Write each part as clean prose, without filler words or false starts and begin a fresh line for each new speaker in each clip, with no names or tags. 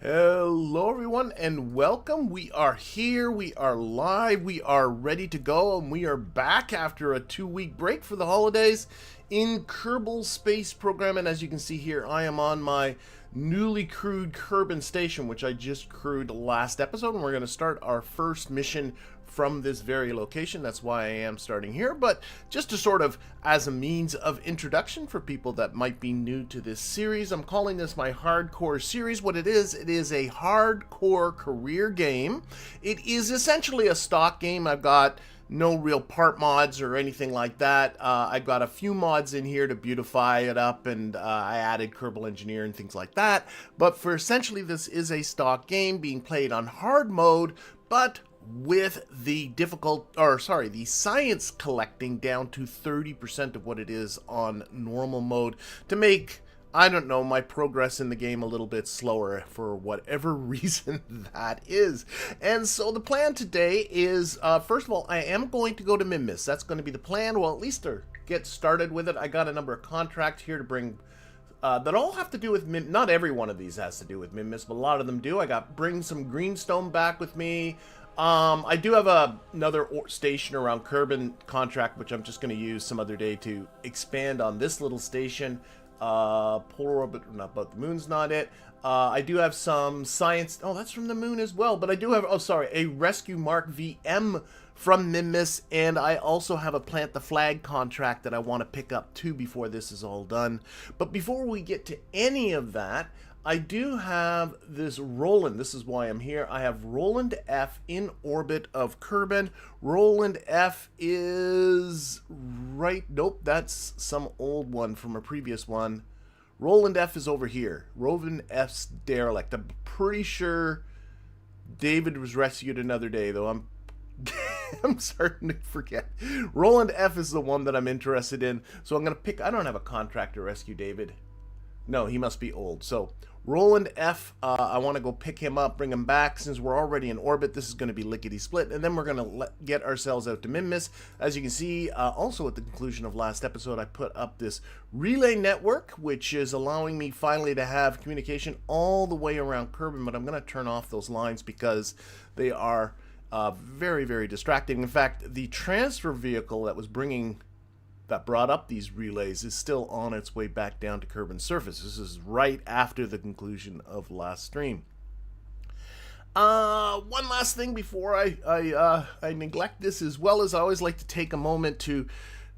Hello everyone and welcome. We are here, we are live, we are ready to go, and we are back after a 2-week break for the holidays in Kerbal space program. And as you can see here, I am on my newly crewed Kerbal station, which I just crewed last episode, and we're going to start our first mission from this very location. That's why I am starting here, but just to sort of as a means of introduction for people that might be new to this series, I'm calling this my hardcore series. What it is a hardcore career game. It is essentially a stock game. I've got no real part mods or anything like that. I've got a few mods in here to beautify it up, and I added Kerbal Engineer and things like that. But for essentially, this is a stock game being played on hard mode, but with the the science collecting down to 30% of what it is on normal mode to make, I don't know, my progress in the game a little bit slower for whatever reason that is. And so the plan today is, first of all, I am going to go to Minmus. That's going to be the plan, well, at least to get started with it. I got a number of contracts here to bring that all have to do with not every one of these has to do with Minmus, but a lot of them do. I got bring some greenstone back with me. I do have another station around Kerbal contract, which I'm just going to use some other day to expand on this little station. Polar orbit, not, but the moon's not it. I do have some science. Oh, that's from the moon as well. But I do have, a rescue Mark VM from Minmus, and I also have a plant the flag contract that I want to pick up too before this is all done. But before we get to any of that, I do have this Roland. This is why I'm here. I have Roland F in orbit of Kerbal. Roland F is right. Nope, that's some old one from a previous one. Roland F is over here. Roland F's derelict. I'm pretty sure David was rescued another day, though. I'm starting to forget. Roland F is the one that I'm interested in. So I'm going to pick. I don't have a contract to rescue David. No, he must be old. So Roland F, I want to go pick him up, bring him back. Since we're already in orbit, this is going to be lickety-split. And then we're going to get ourselves out to Minmus. As you can see, also at the conclusion of last episode, I put up this relay network, which is allowing me finally to have communication all the way around Kerbal. But I'm going to turn off those lines because they are very, very distracting. In fact, the transfer vehicle that brought up these relays is still on its way back down to Kerbal's surface. This is right after the conclusion of last stream. One last thing before I neglect this, as well as I always like to take a moment to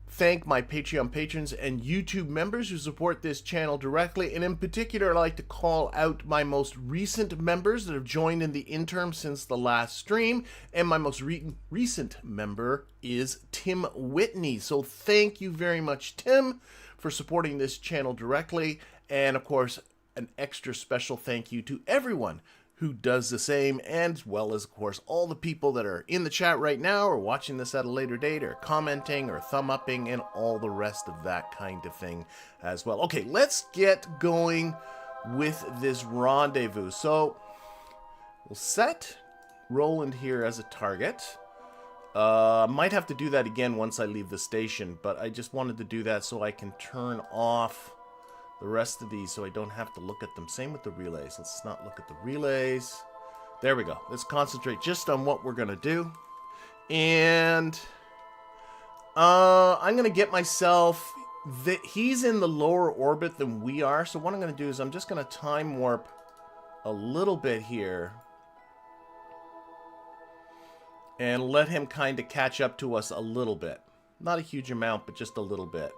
thank my Patreon patrons and YouTube members who support this channel directly, and in particular I'd like to call out my most recent members that have joined in the interim since the last stream, and my most recent member is Tim Whitney. So thank you very much, Tim, for supporting this channel directly, and of course an extra special thank you to everyone who does the same, and as well as, of course, all the people that are in the chat right now or watching this at a later date or commenting or thumb-upping and all the rest of that kind of thing as well. Okay, let's get going with this rendezvous. So we'll set Roland here as a target. Might have to do that again once I leave the station, but I just wanted to do that so I can turn off the rest of these so I don't have to look at them. Same with the relays. Let's not look at the relays. There we go. Let's concentrate just on what we're going to do. And I'm going to get myself... He's in the lower orbit than we are. So what I'm going to do is I'm just going to time warp a little bit here. And let him kind of catch up to us a little bit. Not a huge amount, but just a little bit.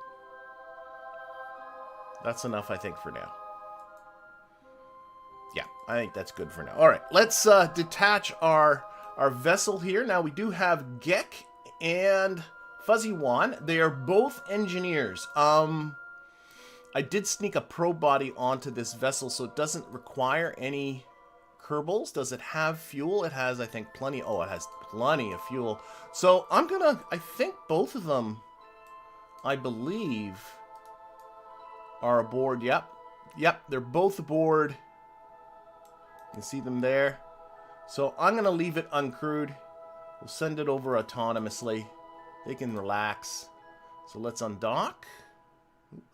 That's enough, I think, for now. Yeah, I think that's good for now. All right, let's detach our vessel here. Now, we do have Gek and Fuzzy Wan. They are both engineers. I did sneak a probe body onto this vessel, so it doesn't require any Kerbals. Does it have fuel? It has, I think, plenty. Oh, it has plenty of fuel. So I'm gonna, I think both of them, I believe, are aboard. Yep, they're both aboard. You can see them there. So I'm gonna leave it uncrewed. We'll send it over autonomously. They can relax. So let's undock.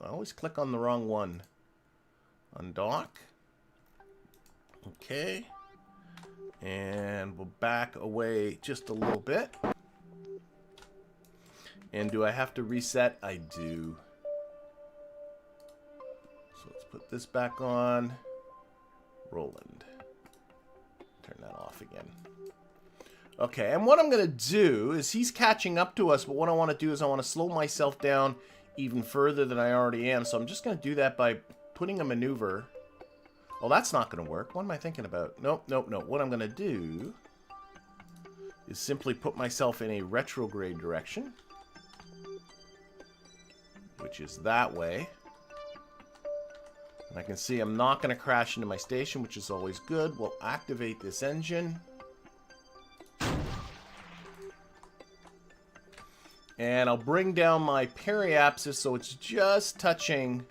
I always click on the wrong one. Undock. Okay. And we'll back away just a little bit. And do I have to reset? I do. So let's put this back on. Roland. Turn that off again. Okay, and what I'm going to do is he's catching up to us, but what I want to do is I want to slow myself down even further than I already am. So I'm just going to do that by putting a maneuver. Well, that's not going to work. What am I thinking about? Nope, nope, nope. What I'm going to do is simply put myself in a retrograde direction, which is that way. And I can see I'm not going to crash into my station, which is always good. We'll activate this engine. And I'll bring down my periapsis so it's just touching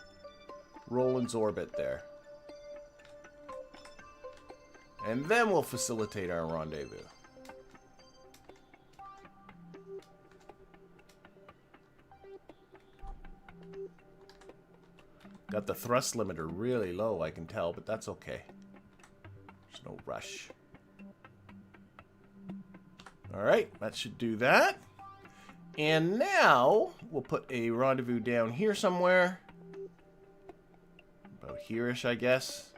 Roland's orbit there. And then we'll facilitate our rendezvous. Got the thrust limiter really low, I can tell, but that's okay. There's no rush. Alright, that should do that. And now, we'll put a rendezvous down here somewhere. About here-ish, I guess.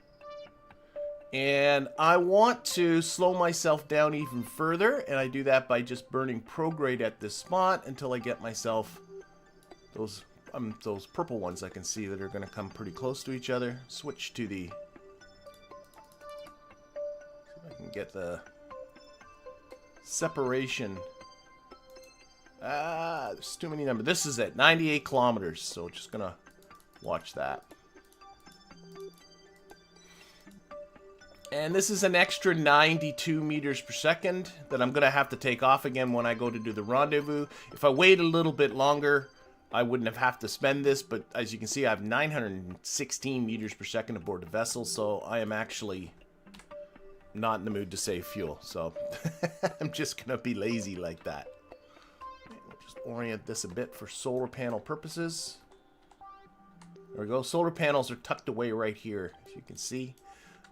And I want to slow myself down even further, and I do that by just burning prograde at this spot until I get myself those purple ones I can see that are going to come pretty close to each other. Switch to the... See if I can get the separation. There's too many numbers. This is it, 98 kilometers, so just gonna watch that. And this is an extra 92 meters per second that I'm gonna have to take off again when I go to do the rendezvous. If I wait a little bit longer, I wouldn't have to spend this, but as you can see, I have 916 meters per second aboard the vessel, so I am actually not in the mood to save fuel. So I'm just gonna be lazy like that. Orient this a bit for solar panel purposes. There we go. Solar panels are tucked away right here, as you can see.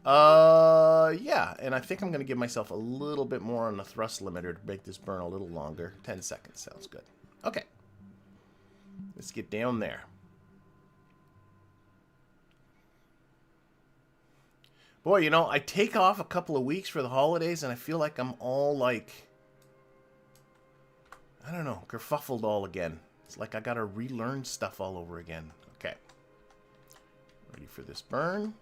Yeah, and I think I'm going to give myself a little bit more on the thrust limiter to make this burn a little longer. 10 seconds sounds good. Okay. Let's get down there. Boy, you know, I take off a couple of weeks for the holidays, and I feel like I'm all like... I don't know, kerfuffled all again. It's like I gotta relearn stuff all over again. Okay. Ready for this burn.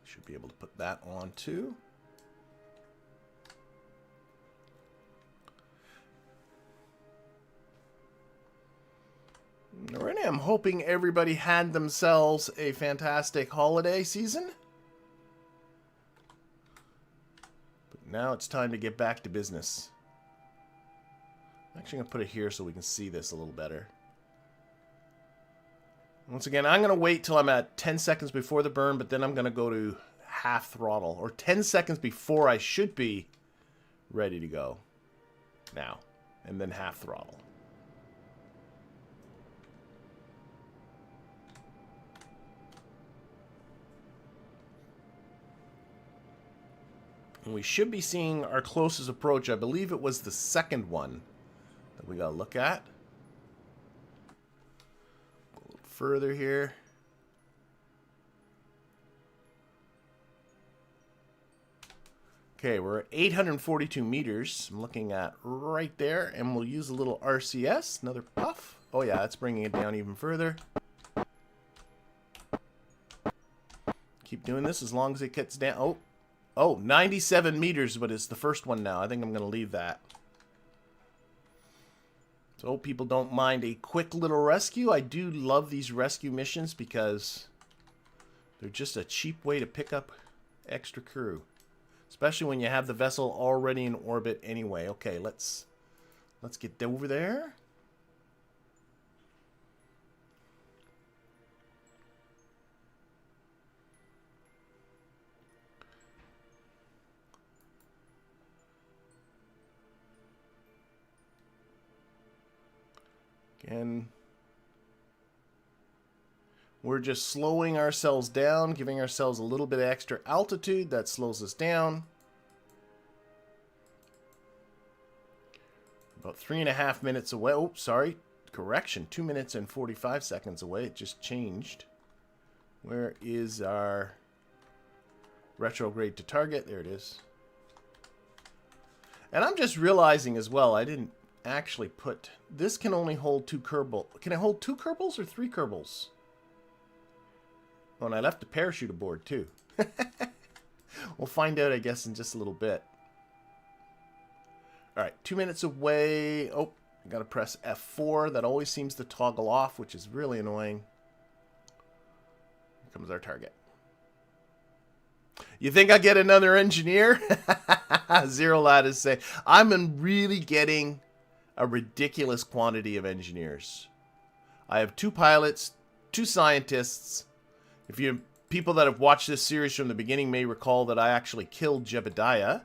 Should be able to put that on too. Alright, I'm hoping everybody had themselves a fantastic holiday season. Now it's time to get back to business. I'm actually going to put it here so we can see this a little better. Once again, I'm going to wait till I'm at 10 seconds before the burn, but then I'm going to go to half throttle, or 10 seconds before I should be ready to go. Now, and then half throttle. And we should be seeing our closest approach. I believe it was the second one that we got to look at. A little further here. Okay, we're at 842 meters. I'm looking at right there, and we'll use a little RCS, another puff. Oh yeah, that's bringing it down even further. Keep doing this as long as it gets down. Oh, 97 meters, but it's the first one now. I think I'm going to leave that. So hope people don't mind a quick little rescue. I do love these rescue missions because they're just a cheap way to pick up extra crew. Especially when you have the vessel already in orbit anyway. Okay, let's get over there. Again. We're just slowing ourselves down, giving ourselves a little bit of extra altitude. That slows us down. About 3.5 minutes away. Oh, sorry. Correction. 2 minutes and 45 seconds away. It just changed. Where is our retrograde to target? There it is. And I'm just realizing as well, I didn't actually put... This can only hold 2 Kerbal. Can it hold 2 Kerbals or 3 Kerbals? Oh, and I left the parachute aboard too. We'll find out, I guess, in just a little bit. Alright, 2 minutes away. Oh, I gotta press F4. That always seems to toggle off, which is really annoying. Here comes our target. You think I get another engineer? Zero Lad is saying, I'm really getting a ridiculous quantity of engineers. I have 2 pilots, 2 scientists. If you people that have watched this series from the beginning may recall that I actually killed Jebediah.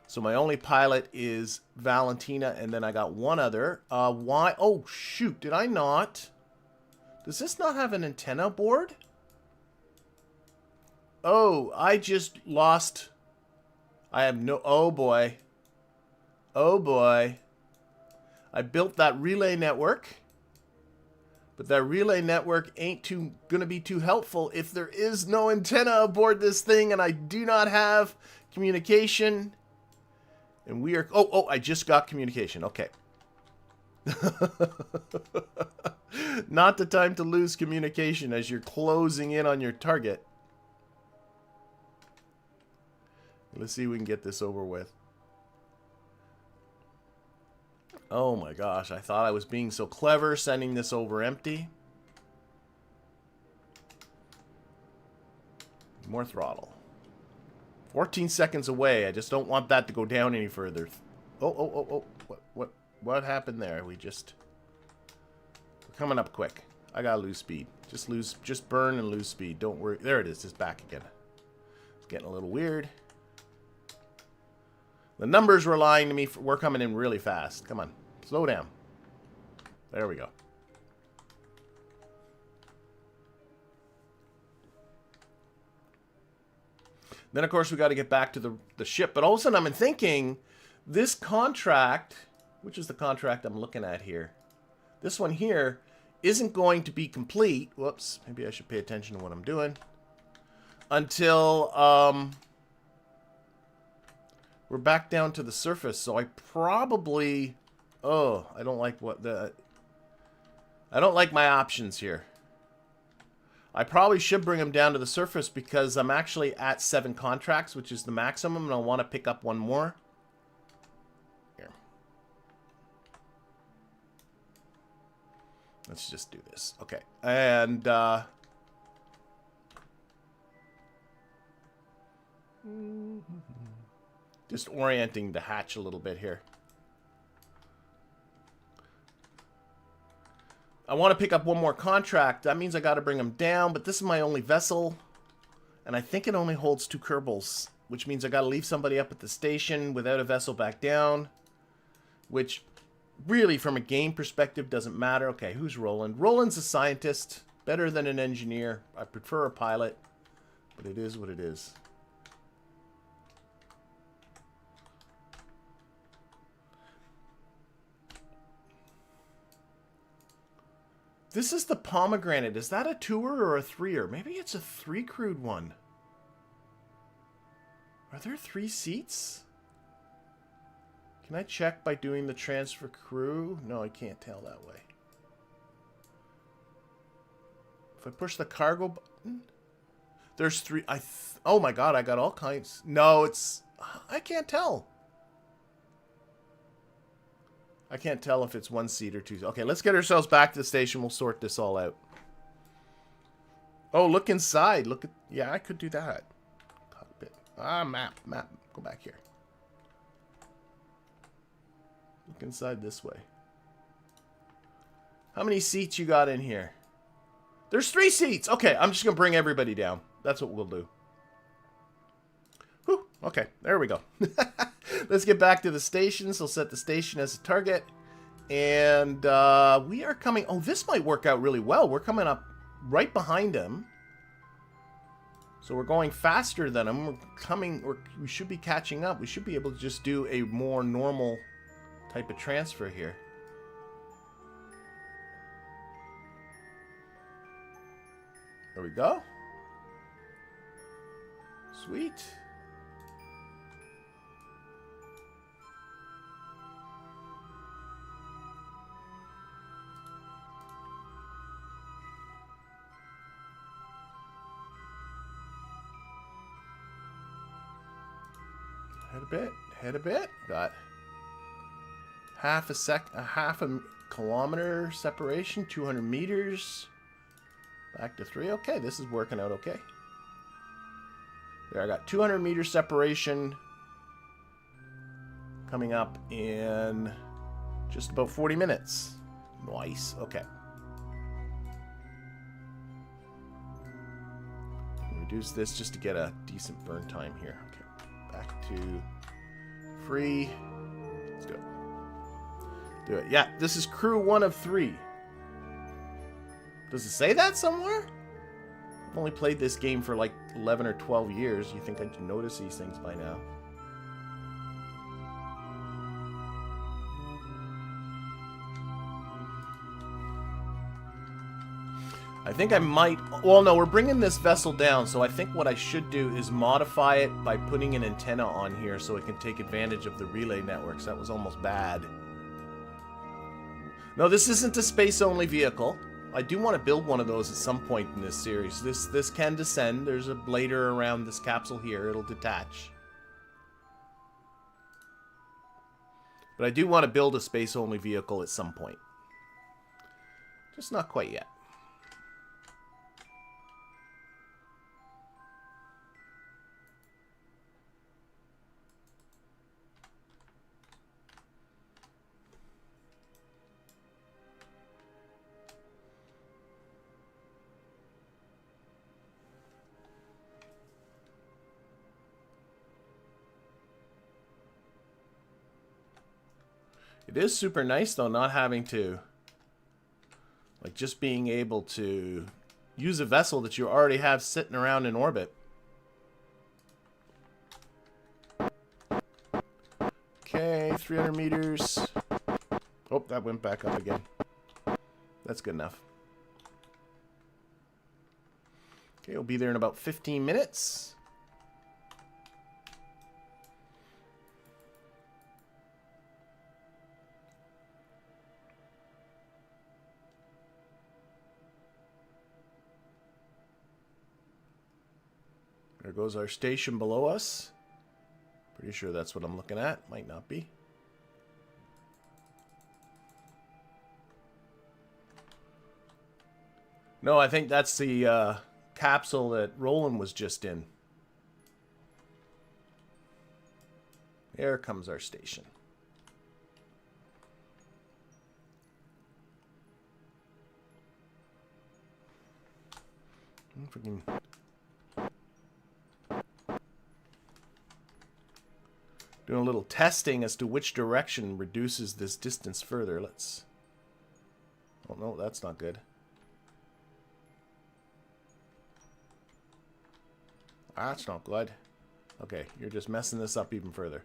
So my only pilot is Valentina, and then I got one other. Why? Oh, shoot. Did I not? Does this not have an antenna board? Oh, I just lost. I have no... Oh, boy. Oh, boy. I built that relay network. But that relay network ain't gonna be too helpful if there is no antenna aboard this thing, and I do not have communication. And we are... Oh, I just got communication. Okay. Not the time to lose communication as you're closing in on your target. Let's see if we can get this over with. Oh my gosh, I thought I was being so clever sending this over empty. More throttle. 14 seconds away. I just don't want that to go down any further. Oh. What happened there? We're coming up quick. I gotta lose speed. Just burn and lose speed. Don't worry. There it is. It's back again. It's getting a little weird. The numbers were lying to me. We're coming in really fast. Come on. Slow down. There we go. Then, of course, we got to get back to the ship. But all of a sudden, I'm thinking, this contract, which is the contract I'm looking at here, this one here isn't going to be complete. Whoops. Maybe I should pay attention to what I'm doing. Until... we're back down to the surface, so I probably... Oh, I don't like I don't like my options here. I probably should bring them down to the surface because I'm actually at 7 contracts, which is the maximum, and I want to pick up one more. Here. Let's just do this. Okay. And, just orienting the hatch a little bit here. I want to pick up one more contract. That means I got to bring them down, but this is my only vessel. And I think it only holds 2 Kerbals, which means I got to leave somebody up at the station without a vessel back down. Which, really, from a game perspective, doesn't matter. Okay, who's Roland? Roland's a scientist. Better than an engineer. I prefer a pilot. But it is what it is. This is the pomegranate. Is that a 2-er or a 3-er? Maybe it's a 3-crewed one. Are there 3 seats? Can I check by doing the transfer crew? No, I can't tell that way. If I push the cargo button, there's 3. Oh my god, I got all kinds. No, it's... I can't tell. I can't tell if it's 1 seat or 2. Okay, let's get ourselves back to the station. We'll sort this all out. Oh, look inside. Look at... Yeah, I could do that. Cockpit. Ah, map. Go back here. Look inside this way. How many seats you got in here? There's 3 seats. Okay, I'm just going to bring everybody down. That's what we'll do. Whew. Okay, there we go. Let's get back to the station. So set the station as a target. And we are coming... Oh, this might work out really well. We're coming up right behind him. So we're going faster than him. We should be catching up. We should be able to just do a more normal type of transfer here. There we go. Sweet. Head a bit. Got half a kilometer separation, 200 meters. Back to 3. Okay, this is working out okay. There, I got 200 meter separation coming up in just about 40 minutes. Nice. Okay. Reduce this just to get a decent burn time here. Okay. Back to free. Let's go. Do it. Yeah, this is crew 1 of 3. Does it say that somewhere? I've only played this game for like 11 or 12 years. You think I'd notice these things by now? I think I might... Well, no, we're bringing this vessel down, so I think what I should do is modify it by putting an antenna on here so it can take advantage of the relay networks. That was almost bad. No, this isn't a space-only vehicle. I do want to build one of those at some point in this series. This can descend. There's a blader around this capsule here. It'll detach. But I do want to build a space-only vehicle at some point. Just not quite yet. It is super nice, though, not having to... Like, just being able to use a vessel that you already have sitting around in orbit. Okay, 300 meters. Oh, that went back up again. That's good enough. Okay, we'll be there in about 15 minutes. There goes our station below us. Pretty sure that's what I'm looking at. Might not be. No, I think that's the capsule that Roland was just in. There comes our station. Freaking... Doing a little testing as to which direction reduces this distance further. Let's... Oh, no, that's not good. That's not good. Okay, you're just messing this up even further.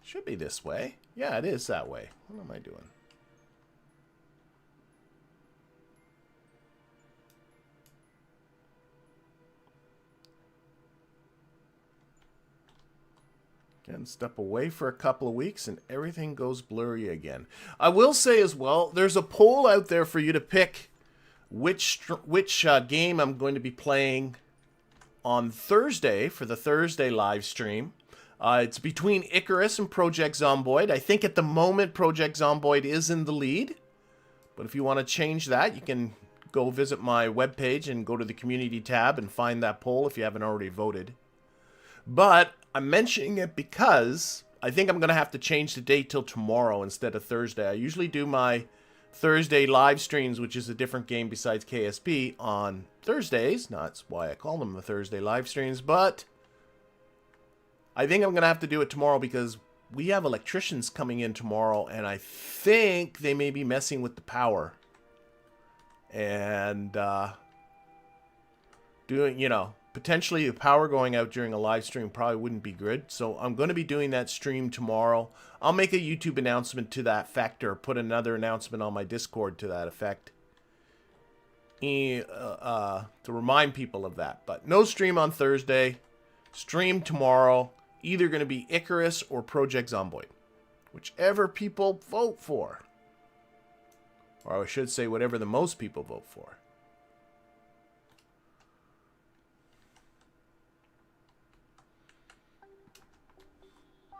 Should be this way. Yeah, it is that way. What am I doing? Again, step away for a couple of weeks and everything goes blurry again. I will say as well, there's a poll out there for you to pick which game I'm going to be playing on Thursday for the Thursday live stream. It's between Icarus and Project Zomboid. I think at the moment Project Zomboid is in the lead. But if you want to change that, you can go visit my webpage and go to the community tab and find that poll if you haven't already voted. But I'm mentioning it because I think I'm going to have to change the date till tomorrow instead of Thursday. I usually do my Thursday live streams, which is a different game besides KSP, on Thursdays. That's why I call them the Thursday live streams. But I think I'm going to have to do it tomorrow because we have electricians coming in tomorrow, and I think they may be messing with the power. And doing, you know, potentially the power going out during a live stream probably wouldn't be good. So I'm going to be doing that stream tomorrow. I'll make a YouTube announcement to that effect, or put another announcement on my Discord to that effect, to remind people of that. But no stream on Thursday. Stream tomorrow. Either going to be Icarus or Project Zomboid, whichever people vote for. Or I should say, whatever the most people vote for.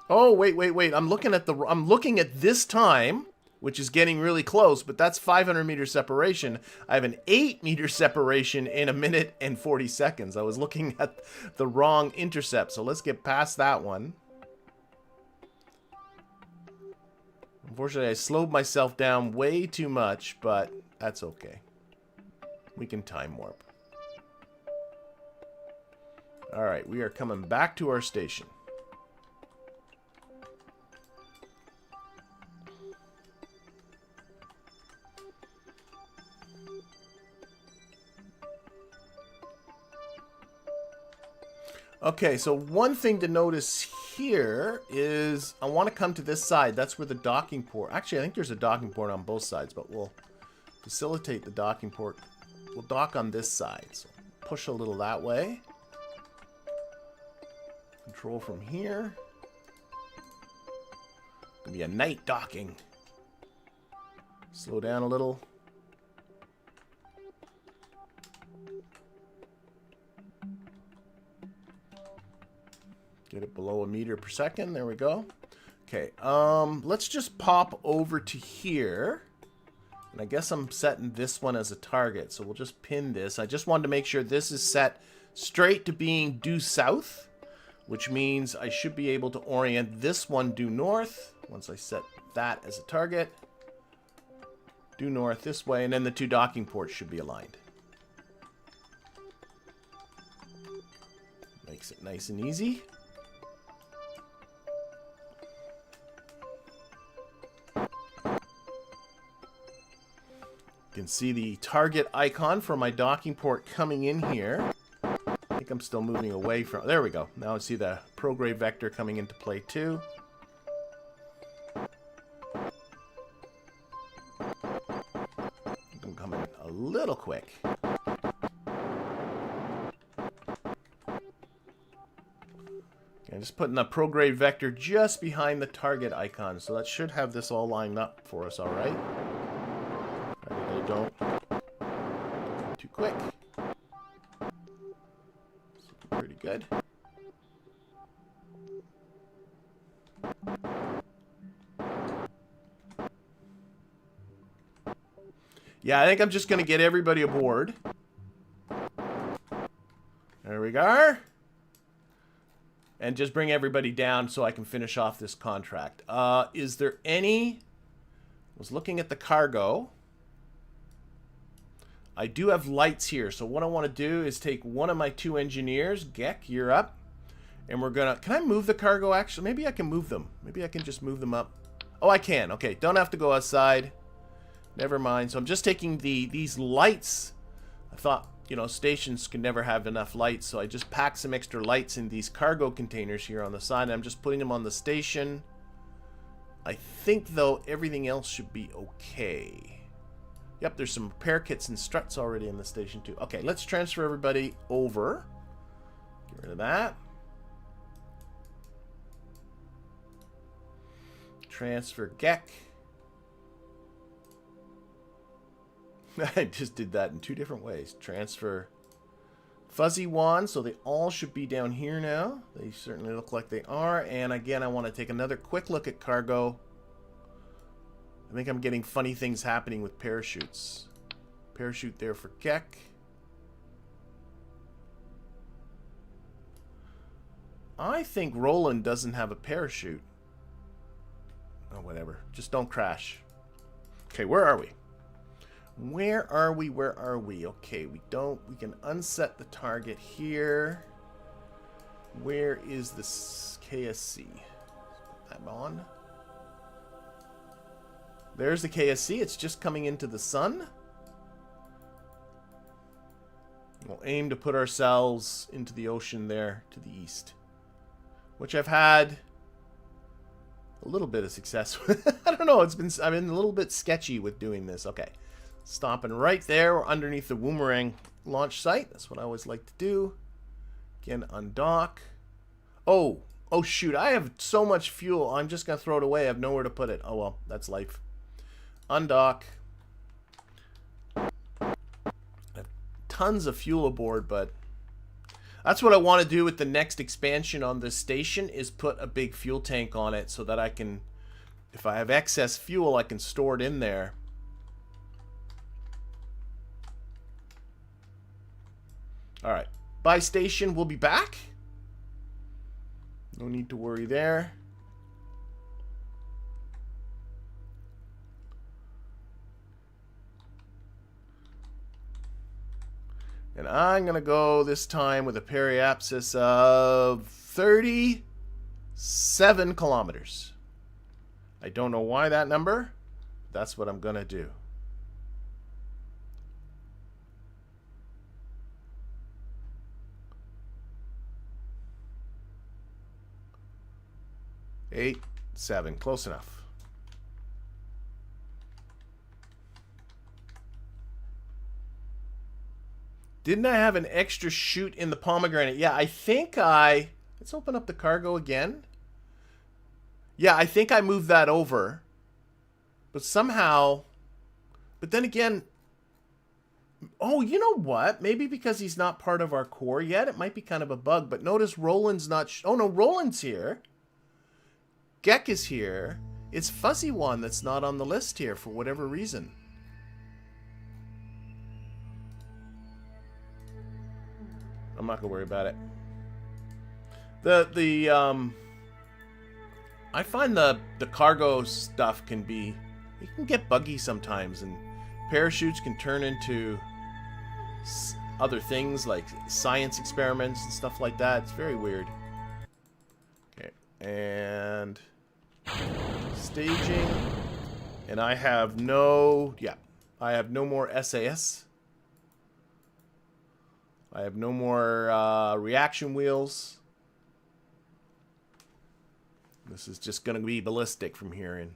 Oh, wait. I'm looking at this time, which is getting really close, but that's 500 meter separation. I have an 8 meter separation in 1 minute and 40 seconds. I was looking at the wrong intercept, so let's get past that one. Unfortunately, I slowed myself down way too much, but that's okay. We can time warp. Alright, we are coming back to our station. Okay, so one thing to notice here is I want to come to this side. That's where the docking port... Actually, I think there's a docking port on both sides, but we'll facilitate the docking port. We'll dock on this side. So push a little that way. Control from here. It's going to be a night docking. Slow down a little. Get it below 1 meter per second. There we go. Okay, let's just pop over to here. And I guess I'm setting this one as a target. So we'll just pin this. I just wanted to make sure this is set straight to being due south, which means I should be able to orient this one due north. Once I set that as a target. Due north this way, and then the two docking ports should be aligned. Makes it nice and easy. You can see the target icon for my docking port coming in here. I think I'm still moving away from... There we go. Now I see the prograde vector coming into play too. I'm coming a little quick. I'm just putting the prograde vector just behind the target icon. So that should have this all lined up for us, all right? Don't too quick. Pretty good. Yeah, I think I'm just going to get everybody aboard. There we go. And just bring everybody down so I can finish off this contract. Is there any... I was looking at the cargo. I do have lights here, so what I want to do is take one of my two engineers. Gek, you're up. And we're gonna... Can I move the cargo, actually? Maybe I can move them. Maybe I can just move them up. Oh, I can. Okay, don't have to go outside. Never mind. So I'm just taking these lights. I thought, you know, stations could never have enough lights, so I just packed some extra lights in these cargo containers here on the side. I'm just putting them on the station. I think, though, everything else should be okay. Yep, there's some repair kits and struts already in the station too. Okay, let's transfer everybody over. Get rid of that. Transfer Gek. I just did that in two different ways. Transfer Fuzzy Wand, so they all should be down here now. They certainly look like they are. And again, I want to take another quick look at cargo. I think I'm getting funny things happening with parachutes. Parachute there for Gek. I think Roland doesn't have a parachute. Oh, whatever. Just don't crash. Okay, where are we? Where are we? Where are we? Okay, we can unset the target here. Where is this KSC? I'm on. There's the KSC. It's just coming into the sun. We'll aim to put ourselves into the ocean there to the east, which I've had a little bit of success with. I don't know. I've been a little bit sketchy with doing this. Okay. Stopping right there. We're underneath the Boomerang launch site. That's what I always like to do. Again, undock. Oh shoot. I have so much fuel. I'm just going to throw it away. I have nowhere to put it. Oh, well. That's life. Undock. I have tons of fuel aboard, but that's what I want to do with the next expansion on this station is put a big fuel tank on it so that I can, if I have excess fuel, I can store it in there. Alright, buy station, we'll be back. No need to worry there. And I'm going to go this time with a periapsis of 37 kilometers. I don't know why that number. That's what I'm going to do. Eight, 7, close enough. Didn't I have an extra chute in the pomegranate? Yeah, I think let's open up the cargo again. Yeah, I think I moved that over. But somehow, but then again, oh, you know what? Maybe because he's not part of our core yet, it might be kind of a bug. But notice Roland's not, oh no, Roland's here. Gek is here. It's Fuzzy One that's not on the list here for whatever reason. I'm not gonna worry about it. I find the cargo stuff it can get buggy sometimes, and parachutes can turn into other things like science experiments and stuff like that. It's very weird. Okay, and staging, and I have no more SAS. I have no more reaction wheels. This is just going to be ballistic from here in.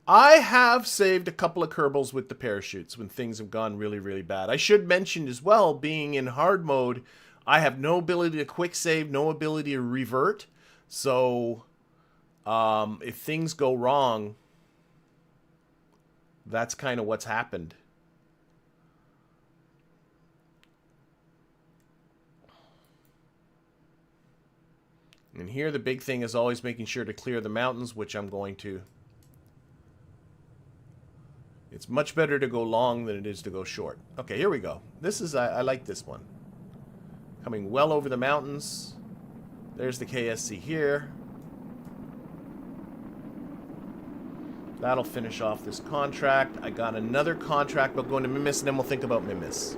I have saved a couple of Kerbals with the parachutes when things have gone really, really bad. I should mention as well, being in hard mode, I have no ability to quick save, no ability to revert. So if things go wrong, that's kind of what's happened. And here the big thing is always making sure to clear the mountains, which I'm going to. It's much better to go long than it is to go short. Okay, here we go. This is, I like this one. Coming well over the mountains. There's the KSC here. That'll finish off this contract. I got another contract, but going to Minmus, and then we'll think about Minmus.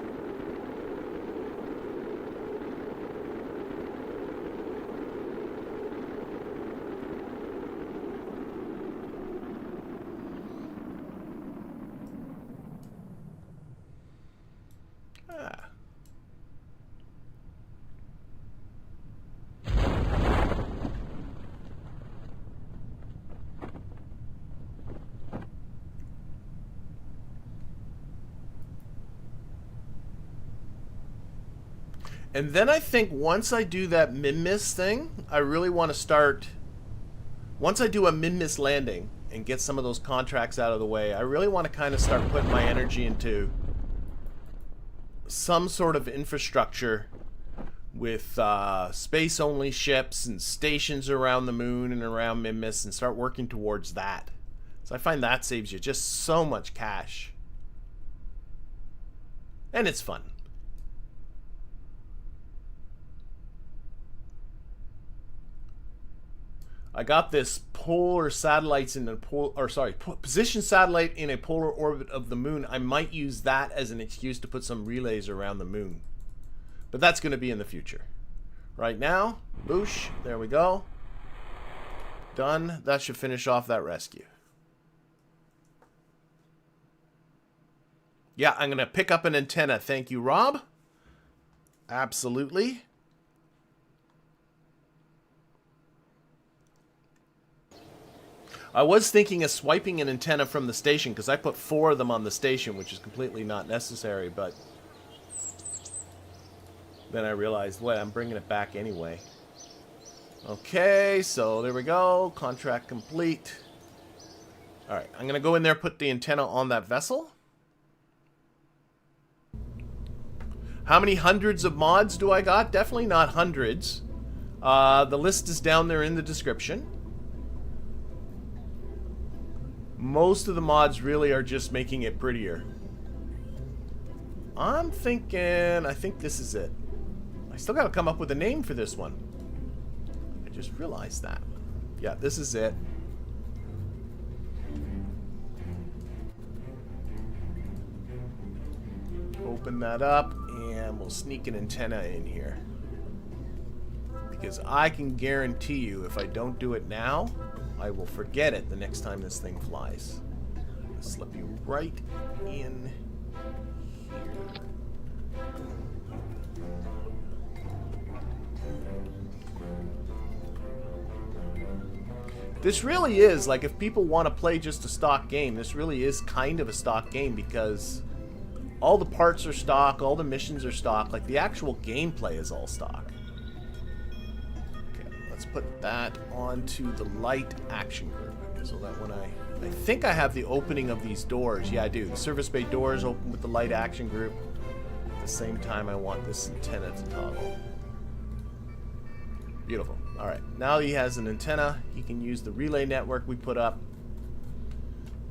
And then I think once I do that Minmus thing, I really want to start... Once I do a Minmus landing and get some of those contracts out of the way, I really want to kind of start putting my energy into some sort of infrastructure with space-only ships and stations around the moon and around Minmus, and start working towards that. So I find that saves you just so much cash. And it's fun. I got this polar satellites in a position satellite in a polar orbit of the moon. I might use that as an excuse to put some relays around the moon. But that's going to be in the future. Right now, boosh, there we go. Done. That should finish off that rescue. Yeah, I'm going to pick up an antenna. Thank you, Rob. Absolutely. I was thinking of swiping an antenna from the station because I put 4 of them on the station, which is completely not necessary, but then I realized, well, I'm bringing it back anyway. Okay, so there we go. Contract complete. All right, I'm going to go in there, put the antenna on that vessel. How many hundreds of mods do I got? Definitely not hundreds. The list is down there in the description. Most of the mods really are just making it prettier. I'm thinking, I think this is it. I still gotta come up with a name for this one. I just realized that. Yeah, this is it. Open that up and we'll sneak an antenna in here. Because I can guarantee you if I don't do it now, I will forget it the next time this thing flies. I'll slip you right in here. This really is, like, if people want to play just a stock game, this really is kind of a stock game because all the parts are stock, all the missions are stock, like the actual gameplay is all stock. Let's put that onto the light action group so that when I think I have the opening of these doors. Yeah, I do. The service bay doors open with the light action group. At the same time, I want this antenna to toggle. Beautiful. All right. Now he has an antenna. He can use the relay network we put up.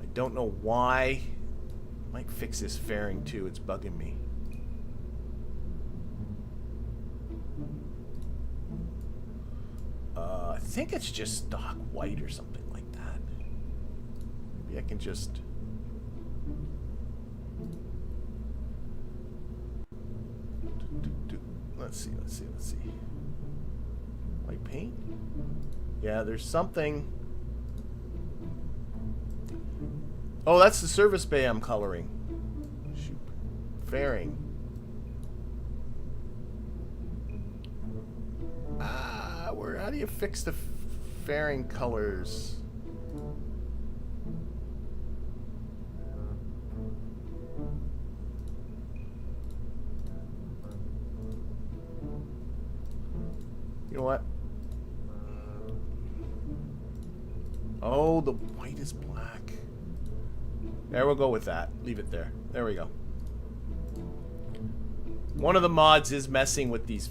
I don't know why. Might fix this fairing too. It's bugging me. I think it's just stock white or something like that. Maybe I can just... Let's see. White paint? Yeah, there's something... Oh, that's the service bay I'm coloring. Shoot. Fairing. How do you fix the fairing colors? You know what? Oh, the white is black. There, we'll go with that. Leave it there. There we go. One of the mods is messing with these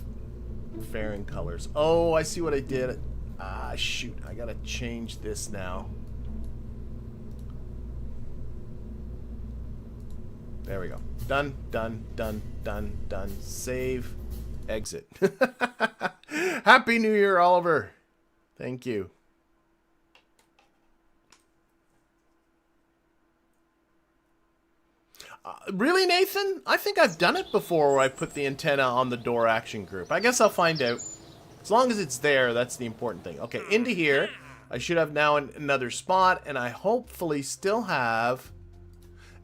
fairing colors. Oh, I see what I did. Ah, shoot. I gotta change this now. There we go. Done, done, done, done, done. Save. Exit. Happy New Year, Oliver. Thank you. Really, Nathan? I think I've done it before where I put the antenna on the door action group. I guess I'll find out. As long as it's there, that's the important thing. Okay, into here. I should have now another spot, and I hopefully still have...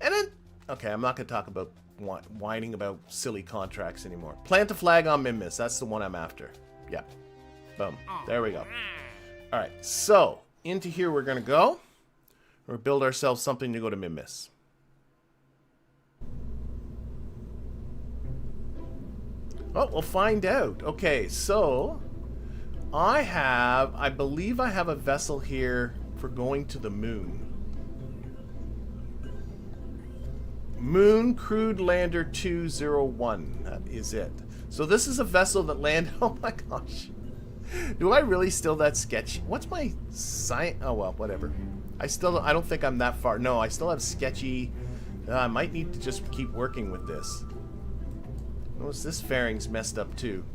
And then... Okay, I'm not going to talk about whining about silly contracts anymore. Plant a flag on Minmus. That's the one I'm after. Yeah. Boom. There we go. Alright, so, into here we're going to go. We're going to build ourselves something to go to Minmus. Oh, we'll find out. Okay, so I believe I have a vessel here for going to the moon. Moon Crude Lander 201. That is it. So this is a vessel that landed... Oh my gosh. Do I really still that sketchy? What's my sign? Oh well, whatever. I don't think I'm that far. No, I still have sketchy... I might need to just keep working with this. Notice this fairing's messed up too.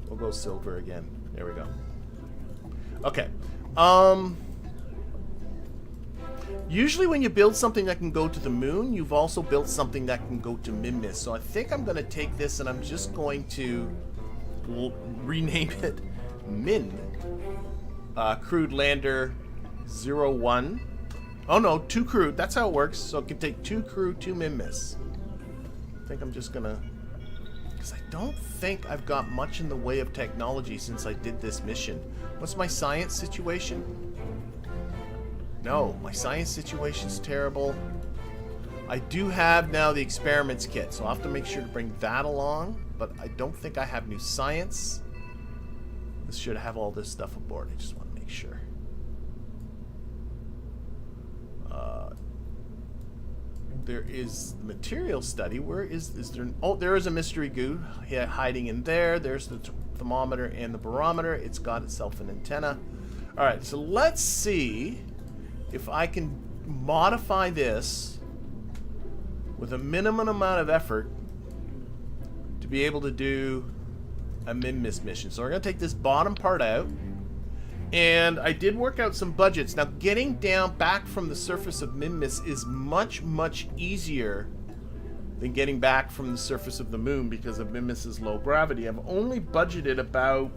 We'll go silver again. There we go. Okay. Usually when you build something that can go to the moon, you've also built something that can go to Minmus. So I think I'm going to take this and I'm just going to rename it Min. Crude Lander 01. Oh no, 2 crude. That's how it works. So it can take 2 crude, 2 Minmus. I think I'm just going to... Because I don't think I've got much in the way of technology since I did this mission. What's my science situation? No, my science situation's terrible. I do have now the experiments kit, so I'll have to make sure to bring that along. But I don't think I have new science. This should have all this stuff aboard. I just want to make sure. There is the material study. Where is there? Oh, there is a mystery goo hiding in there. There's the thermometer and the barometer. It's got itself an antenna. All right, so let's see if I can modify this with a minimum amount of effort to be able to do a Minmus mission. So we're going to take this bottom part out. And I did work out some budgets. Now, getting down back from the surface of Minmus is much, much easier than getting back from the surface of the moon because of Minmus's low gravity. I've only budgeted about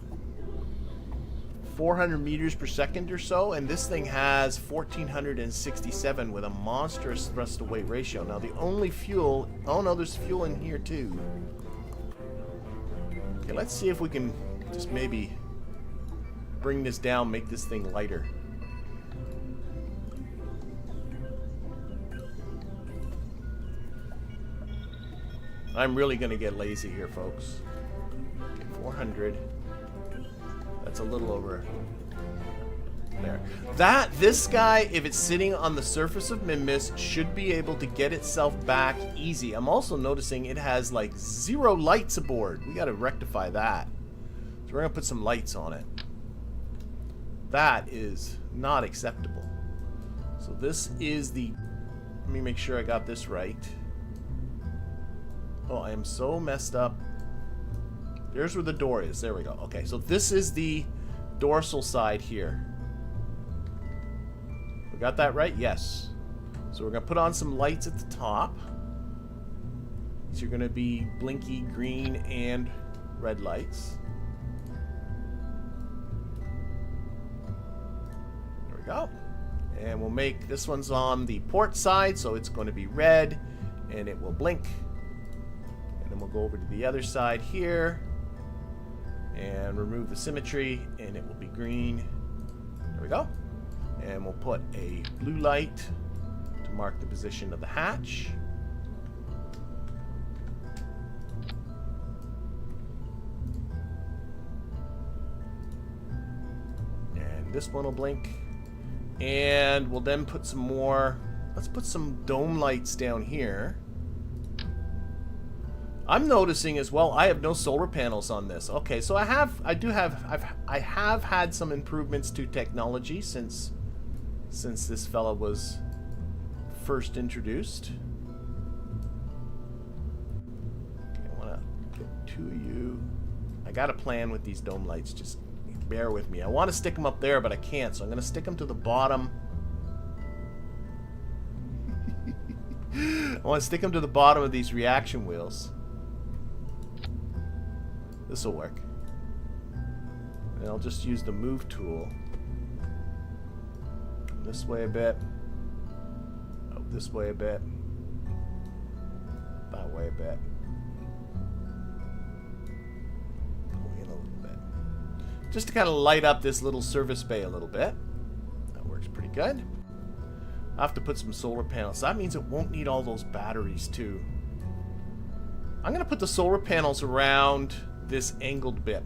400 meters per second or so, and this thing has 1467 with a monstrous thrust to weight ratio. Now, the only fuel... Oh, no, there's fuel in here, too. Okay, let's see if we can just maybe bring this down, make this thing lighter. I'm really going to get lazy here, folks. Okay, 400. That's a little over there. This guy, if it's sitting on the surface of Minmus, should be able to get itself back easy. I'm also noticing it has like 0 lights aboard. We got to rectify that. So we're going to put some lights on it. That is not acceptable. So this is the... Let me make sure I got this right. Oh, I am so messed up. There's where the door is. There we go. Okay, so this is the dorsal side here. We got that right? Yes. So we're going to put on some lights at the top. These are going to be blinky green and red lights. Go. And we'll make this one's on the port side, so it's going to be red and it will blink. And then we'll go over to the other side here and remove the symmetry and it will be green. There we go. And we'll put a blue light to mark the position of the hatch. And this one will blink. And we'll then put some more... Let's put some dome lights down here. I'm noticing as well, I have no solar panels on this. Okay, so I have had some improvements to technology since this fella was first introduced. Okay, I want to get 2 of you. I got a plan with these dome lights, just bear with me. I want to stick them up there, but I can't, so I'm going to stick them to the bottom. I want to stick them to the bottom of these reaction wheels. This will work. And I'll just use the move tool. This way a bit. Oh, this way a bit. That way a bit. Pull in a little bit. Just to kind of light up this little service bay a little bit. That works pretty good. I'll have to put some solar panels. That means it won't need all those batteries too. I'm going to put the solar panels around this angled bit.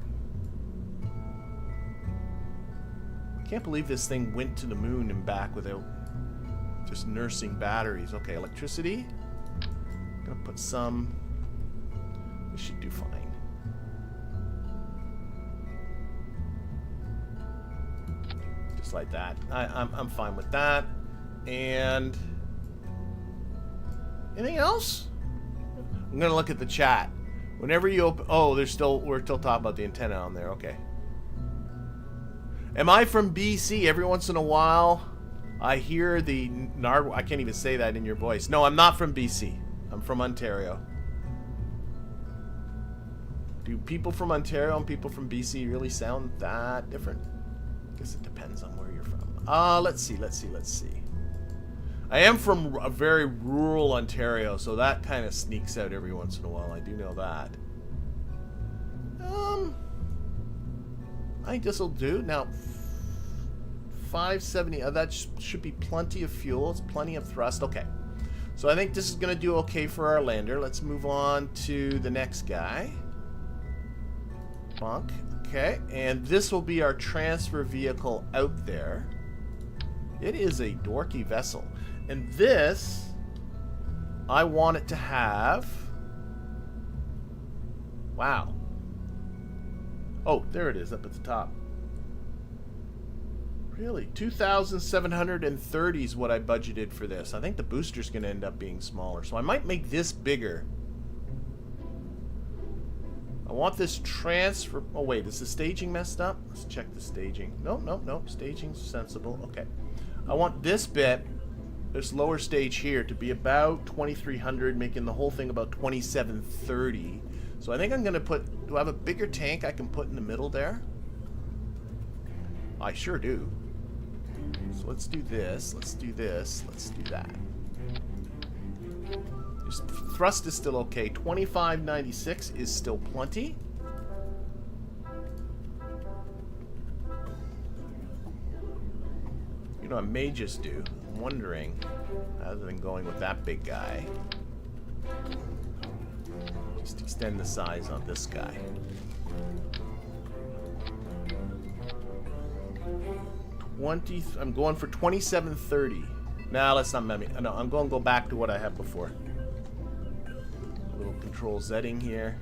I can't believe this thing went to the moon and back without just nursing batteries. Okay, electricity. I'm going to put some. We should do fine. Just like that. I'm fine with that. And anything else? I'm gonna look at the chat. Whenever you open, oh, we're still talking about the antenna on there. Okay. Am I from BC? Every once in a while, I hear the I can't even say that in your voice. No, I'm not from BC. I'm from Ontario. Do people from Ontario and people from BC really sound that different? I guess it depends on where you're from. Let's see. I am from a very rural Ontario, so that kind of sneaks out every once in a while. I do know that. I think this will do. Now, 570. That should be plenty of fuel. It's plenty of thrust. Okay. So I think this is going to do okay for our lander. Let's move on to the next guy. Bonk. Okay. And this will be our transfer vehicle out there. It is a dorky vessel. And this, I want it to have... Wow. Oh, there it is up at the top. Really? 2,730 is what I budgeted for this. I think the booster's going to end up being smaller. So I might make this bigger. I want this transfer... Oh, wait. Is the staging messed up? Let's check the staging. Nope. Staging's sensible. Okay. I want this bit, this lower stage here, to be about 2,300, making the whole thing about 2,730. So I think I'm going to put... Do I have a bigger tank I can put in the middle there? I sure do. So let's do this. Let's do this. Let's do that. Just, thrust is still okay. 2596 is still plenty. You know, I may just do. I'm wondering, rather than going with that big guy, just extend the size on this guy. I'm going for 2730. Now let's not meme. No, I'm going to go back to what I had before. A little control Zing here.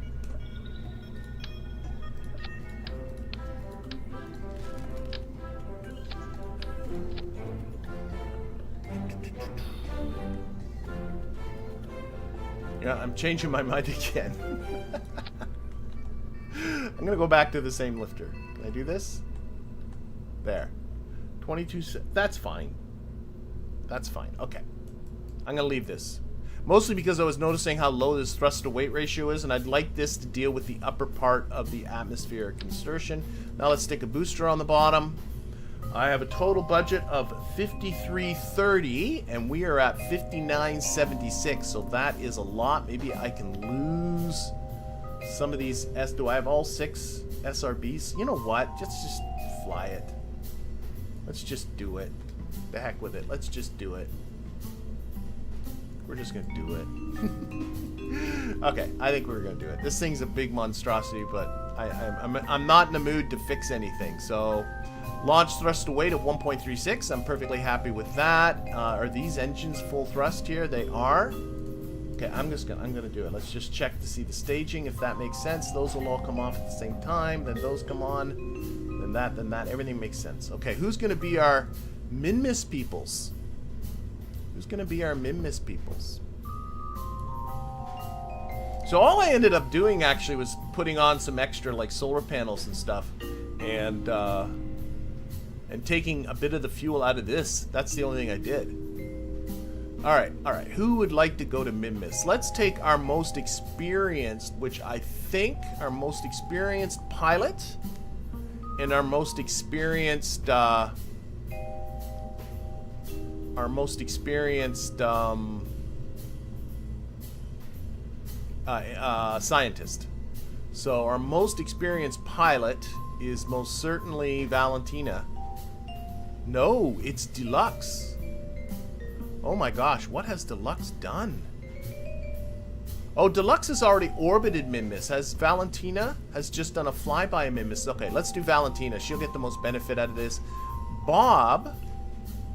Yeah, I'm changing my mind again. I'm going to go back to the same lifter. Can I do this? There. 22... That's fine. That's fine. Okay. I'm going to leave this. Mostly because I was noticing how low this thrust-to-weight ratio is, and I'd like this to deal with the upper part of the atmospheric insertion. Now let's stick a booster on the bottom. I have a total budget of 5330, and we are at 5976, so that is a lot. Maybe I can lose some of these. Do I have all 6 SRBs? You know what? Just fly it. Let's just do it. The heck with it. Let's just do it. We're just gonna do it. Okay, I think we're gonna do it. This thing's a big monstrosity, but I'm not in the mood to fix anything. So, launch thrust to weight at 1.36. I'm perfectly happy with that. Are these engines full thrust here? They are. Okay, I'm gonna do it. Let's just check to see the staging, if that makes sense. Those will all come off at the same time. Then those come on. Then that. Everything makes sense. Okay, who's gonna be our Minmus peoples? Who's going to be our Minmus peoples? So all I ended up doing actually was putting on some extra like solar panels and stuff, and taking a bit of the fuel out of this. That's the only thing I did. All right. Who would like to go to Minmus? Let's take our most experienced, which I think our most experienced pilot, and our most experienced. Scientist. So our most experienced pilot is most certainly Valentina. No, it's Deluxe. Oh my gosh, what has Deluxe done? Oh, Deluxe has already orbited Minmus. Has Valentina has just done a flyby of Minmus. Okay, let's do Valentina. She'll get the most benefit out of this. Bob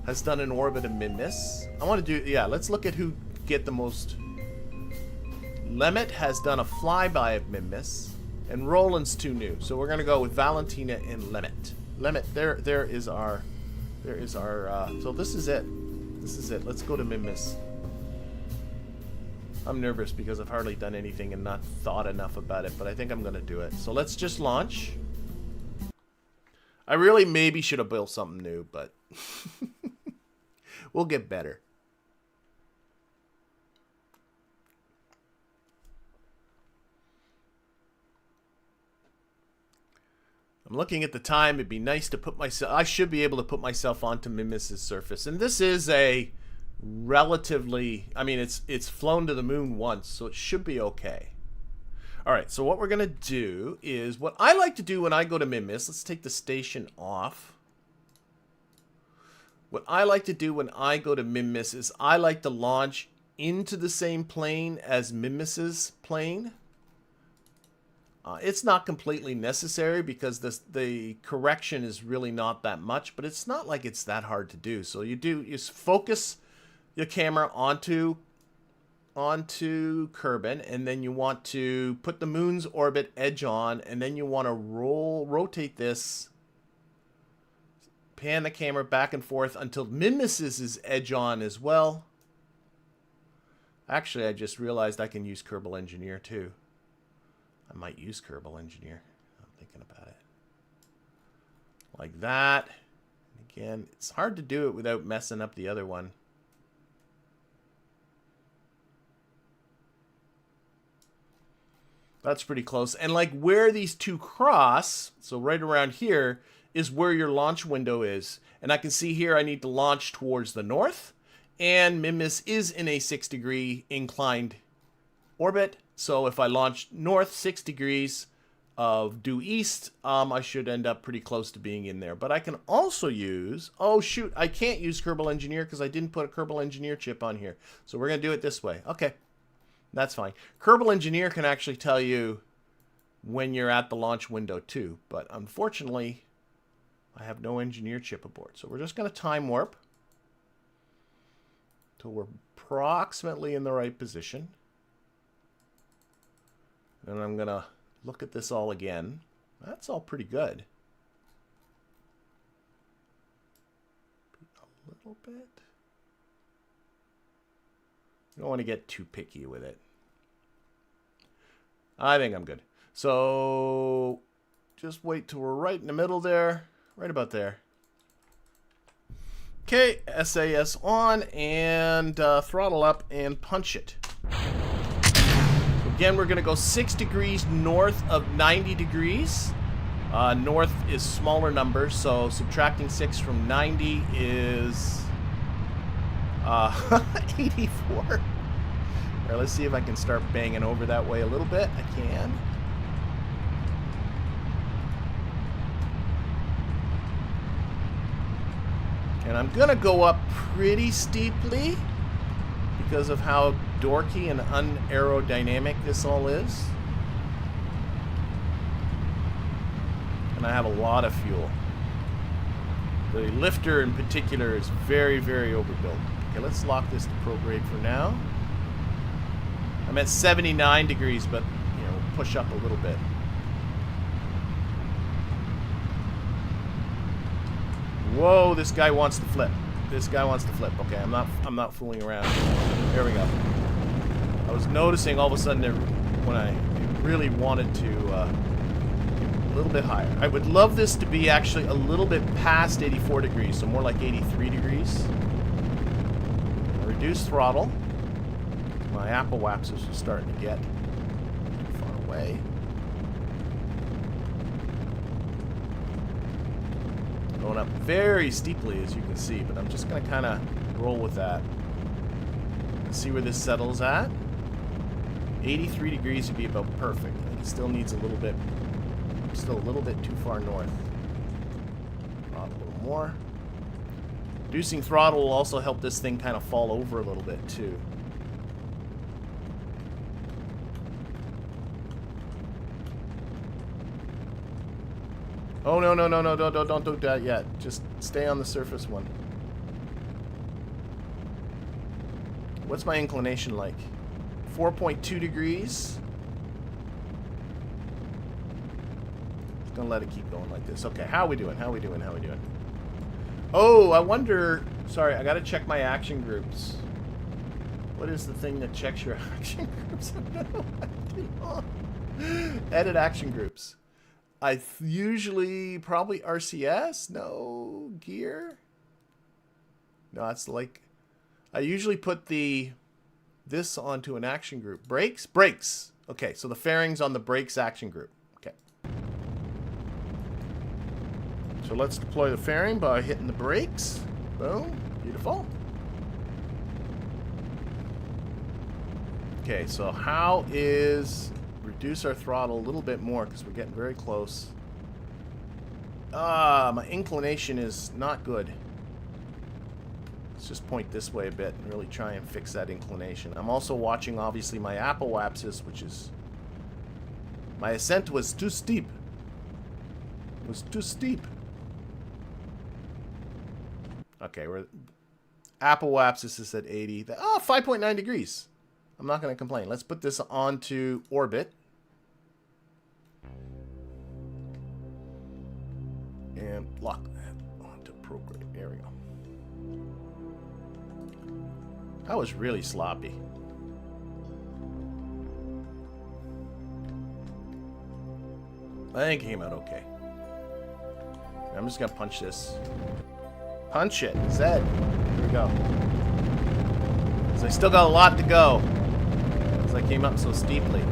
has done an orbit of Minmus. I want to do, yeah, let's look at who get the most. Lemet has done a flyby of Minmus, and Roland's too new. So we're going to go with Valentina and Lemet. Lemet, there is our, so this is it. This is it. Let's go to Minmus. I'm nervous because I've hardly done anything and not thought enough about it, but I think I'm going to do it. So let's just launch. I really maybe should have built something new, but we'll get better. I'm looking at the time. It'd be nice to put myself... I should be able to put myself onto Minmus's surface. And this is a relatively... I mean, it's flown to the moon once, so it should be okay. All right, so what we're going to do is... What I like to do when I go to Minmus... Let's take the station off. What I like to do when I go to Minmus is I like to launch into the same plane as Minmus's plane. It's not completely necessary because the correction is really not that much, but it's not like it's that hard to do. So you focus your camera onto Kerbal, and then you want to put the moon's orbit edge on, and then you want to rotate this, pan the camera back and forth until Minmus's is edge on as well. Actually, I just realized I can use Kerbal Engineer too. I might use Kerbal Engineer. I'm thinking about it. Like that. Again, it's hard to do it without messing up the other one. That's pretty close. And like where these two cross, so right around here, is where your launch window is. And I can see here I need to launch towards the north. And Minmus is in a 6-degree inclined orbit. So if I launch north 6 degrees of due east, I should end up pretty close to being in there. But I can also use... Oh, shoot. I can't use Kerbal Engineer because I didn't put a Kerbal Engineer chip on here. So we're going to do it this way. Okay. That's fine. Kerbal Engineer can actually tell you when you're at the launch window too. But unfortunately, I have no engineer chip aboard. So we're just going to time warp till we're approximately in the right position. And I'm going to look at this all again. That's all pretty good. A little bit. You don't want to get too picky with it. I think I'm good. So just wait till we're right in the middle there. Right about there. Okay, SAS on and throttle up and punch it. Again, we're going to go 6 degrees north of 90 degrees. North is smaller numbers, so subtracting 6 from 90 is 84. All right, let's see if I can start banging over that way a little bit. I can. And I'm going to go up pretty steeply because of how dorky and unaerodynamic this all is. And I have a lot of fuel. The lifter in particular is very, very overbuilt. Okay, let's lock this to prograde for now. I'm at 79 degrees, but you know, we'll push up a little bit. Whoa, this guy wants to flip. This guy wants to flip. Okay, I'm not fooling around. There we go. I was noticing all of a sudden that when I really wanted to a little bit higher. I would love this to be actually a little bit past 84 degrees, so more like 83 degrees. Reduce throttle. My apple waxes are starting to get too far away. Going up very steeply, as you can see, but I'm just going to kind of roll with that. Let's see where this settles at. 83 degrees would be about perfect. I think it still needs a little bit, still a little bit too far north. A little more. Reducing throttle will also help this thing kind of fall over a little bit too. Oh, no, don't do that yet. Just stay on the surface one. What's my inclination like? 4.2 degrees. Just gonna let it keep going like this. Okay, how are we doing? How are we doing? How are we doing? Oh, I wonder... Sorry, I gotta check my action groups. What is the thing that checks your action groups? No, I don't know. Edit action groups. usually probably RCS. No gear. No, it's like I usually put this onto an action group. Brakes. Okay, so the fairing's on the brakes action group. Okay. So let's deploy the fairing by hitting the brakes. Boom. Beautiful. Okay, so how is reduce our throttle a little bit more because we're getting very close. My inclination is not good. Let's just point this way a bit and really try and fix that inclination. I'm also watching, obviously, my apoapsis, which is... My ascent was too steep. It was too steep. Okay, we're... Apoapsis is at 80. Oh, 5.9 degrees. I'm not going to complain. Let's put this onto orbit. And lock that onto program. There we go. That was really sloppy. I think it came out okay. I'm just gonna punch this. Punch it, Zed. Here we go. So I still got a lot to go. Because I came up so steeply.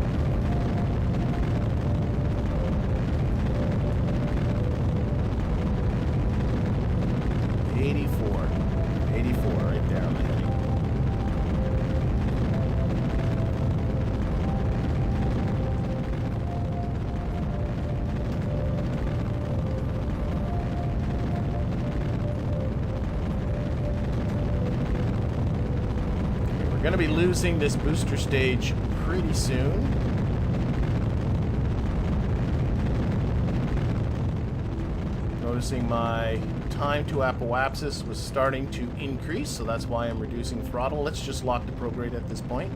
$84 right there on the heading. Okay, we're going to be losing this booster stage pretty soon. Noticing my time to apoapsis was starting to increase, so that's why I'm reducing throttle. Let's just lock the prograde at this point.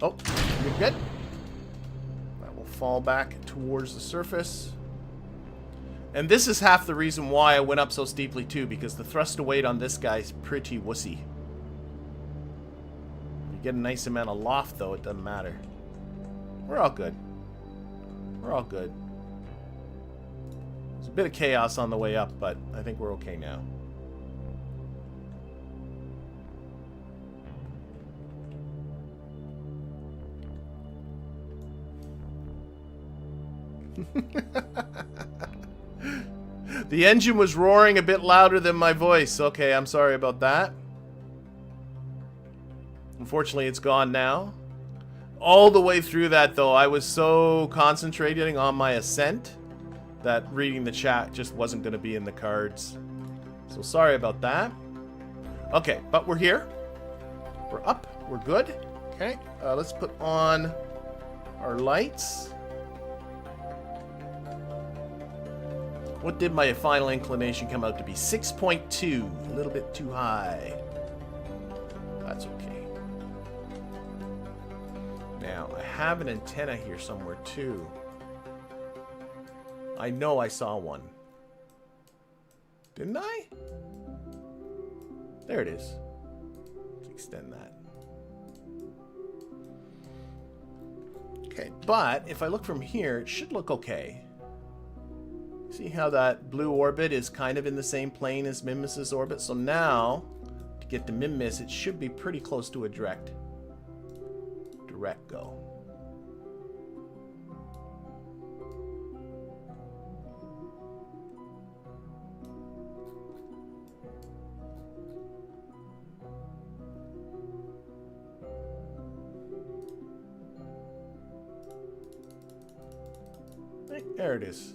Oh, you're good. That will fall back towards the surface. And this is half the reason why I went up so steeply too, because the thrust to weight on this guy's pretty wussy. You get a nice amount of loft though, it doesn't matter. We're all good. We're all good. There's a bit of chaos on the way up, but I think we're okay now. The engine was roaring a bit louder than my voice. Okay, I'm sorry about that. Unfortunately, it's gone now. All the way through that, though, I was so concentrating on my ascent that reading the chat just wasn't going to be in the cards. So sorry about that. Okay, but we're here. We're up. We're good. Okay, let's put on our lights. What did my final inclination come out to be? 6.2. A little bit too high. That's okay. Now, I have an antenna here somewhere too. I know I saw one. Didn't I? There it is. Let's extend that. Okay, but if I look from here, it should look okay. See how that blue orbit is kind of in the same plane as Minmus's orbit? So now, to get to Minmus, it should be pretty close to a direct go. There it is.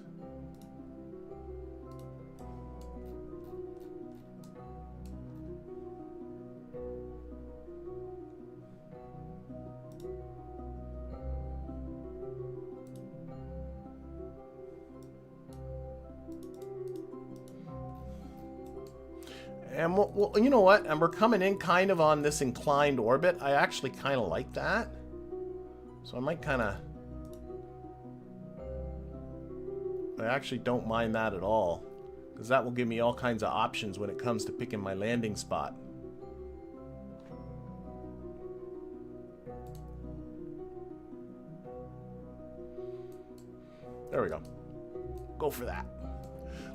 And well, you know what? And we're coming in kind of on this inclined orbit. I actually kind of like that. So I might kind of... I actually don't mind that at all. Because that will give me all kinds of options when it comes to picking my landing spot. There we go. Go for that.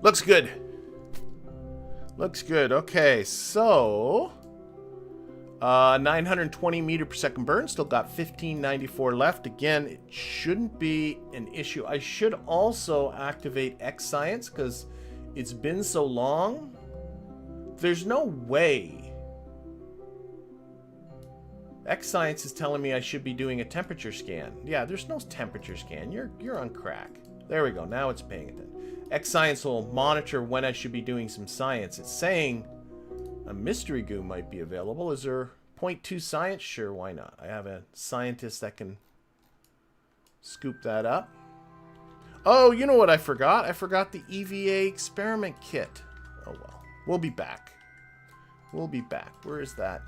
Looks good. Looks good. Okay, so 920 meter per second burn. Still got 1594 left. Again, it shouldn't be an issue. I should also activate X Science because it's been so long. There's no way. X Science is telling me I should be doing a temperature scan. Yeah, there's no temperature scan. You're on crack. There we go. Now it's paying attention. X Science will monitor when I should be doing some science. It's saying a mystery goo might be available. Is there 0.2 science? Sure, why not? I have a scientist that can scoop that up. Oh, you know what I forgot? I forgot the EVA experiment kit. Oh well. We'll be back. We'll be back. Where is that?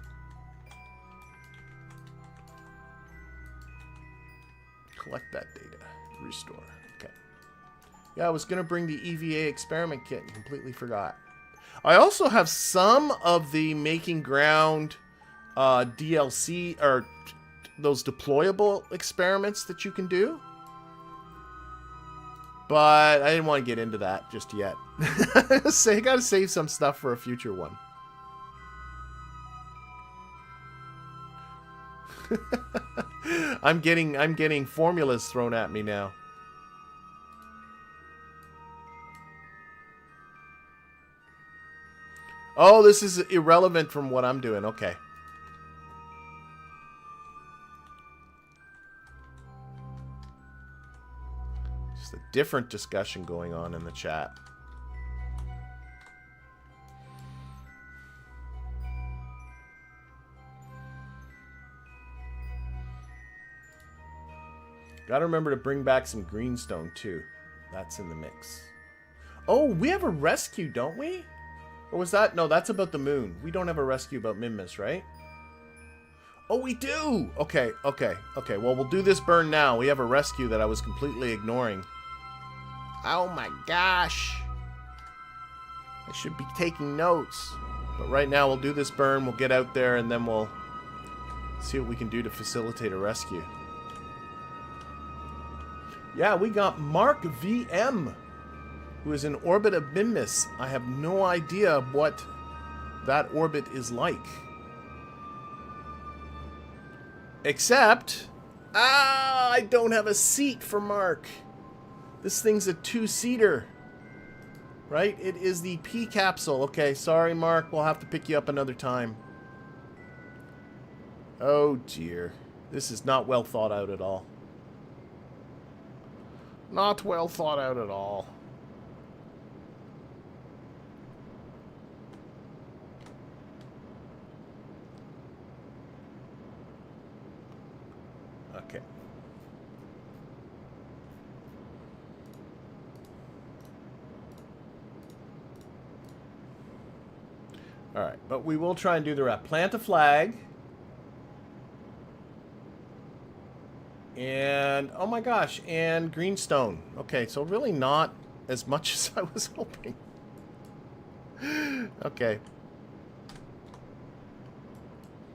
Collect that data. Restore. Okay. Yeah, I was going to bring the EVA experiment kit and completely forgot. I also have some of the Making Ground DLC, or those deployable experiments that you can do. But I didn't want to get into that just yet. So I got to save some stuff for a future one. I'm getting formulas thrown at me now. Oh, this is irrelevant from what I'm doing. Okay. Just a different discussion going on in the chat. Gotta remember to bring back some greenstone too. That's in the mix. Oh, we have a rescue, don't we? Or was that? No, that's about the moon. We don't have a rescue about Minmus, right? Oh, we do! Okay, okay, okay. Well, we'll do this burn now. We have a rescue that I was completely ignoring. Oh my gosh. I should be taking notes. But right now, we'll do this burn. We'll get out there, and then we'll see what we can do to facilitate a rescue. Yeah, we got Mark VM, who is in orbit of Minmus. I have no idea what that orbit is like. Except, I don't have a seat for Mark. This thing's a two-seater. Right? It is the P capsule. Okay, sorry, Mark. We'll have to pick you up another time. Oh, dear. This is not well thought out at all. Not well thought out at all. Okay. Alright, but we will try and do the rep. Plant a flag. And, oh my gosh, and greenstone. Okay, so really not as much as I was hoping. Okay.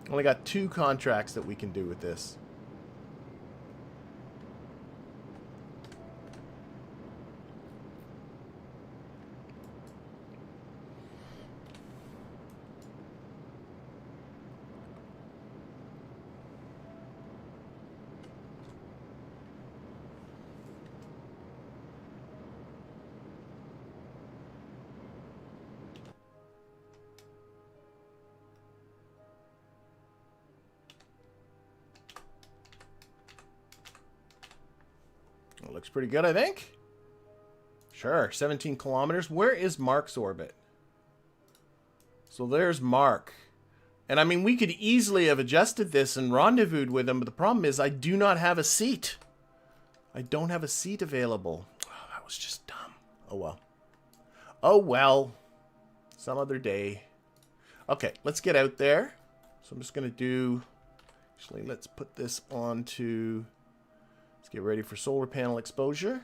Only got 2 contracts that we can do with this. Looks pretty good, I think. Sure, 17 kilometers. Where is Mark's orbit? So there's Mark. And I mean, we could easily have adjusted this and rendezvoused with him, but the problem is I do not have a seat. I don't have a seat available. Oh, that was just dumb. Oh, well. Oh, well. Some other day. Okay, let's get out there. So I'm just going to do... Actually, let's put this on to... Let's get ready for solar panel exposure.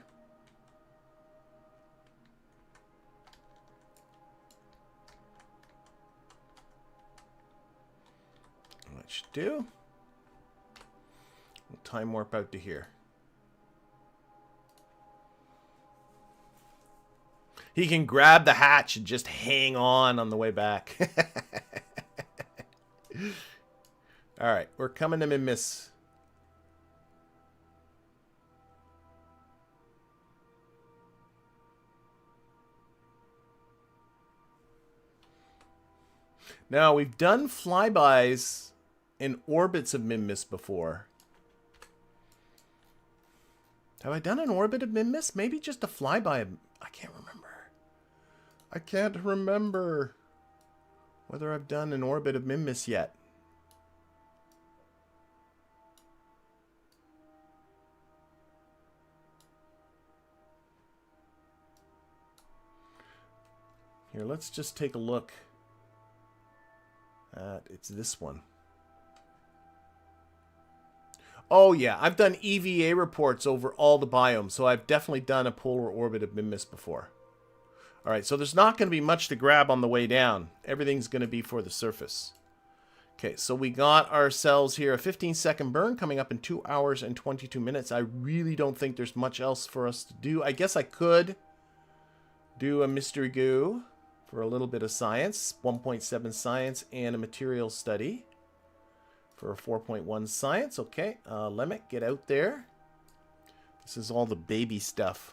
That should do. We'll time warp out to here. He can grab the hatch and just hang on the way back. All right, we're coming to Minmus. Now, we've done flybys in orbits of Minmus before. Have I done an orbit of Minmus? Maybe just a flyby of... I can't remember. I can't remember whether I've done an orbit of Minmus yet. Here, let's just take a look at... It's this one. Oh, yeah. I've done EVA reports over all the biomes, so I've definitely done a polar orbit of Minmus before. All right, so there's not going to be much to grab on the way down. Everything's going to be for the surface. Okay, so we got ourselves here a 15-second burn coming up in 2 hours and 22 minutes. I really don't think there's much else for us to do. I guess I could do a mystery goo for a little bit of science, 1.7 science, and a material study for a 4.1 science. Okay, Lemic, get out there. This is all the baby stuff.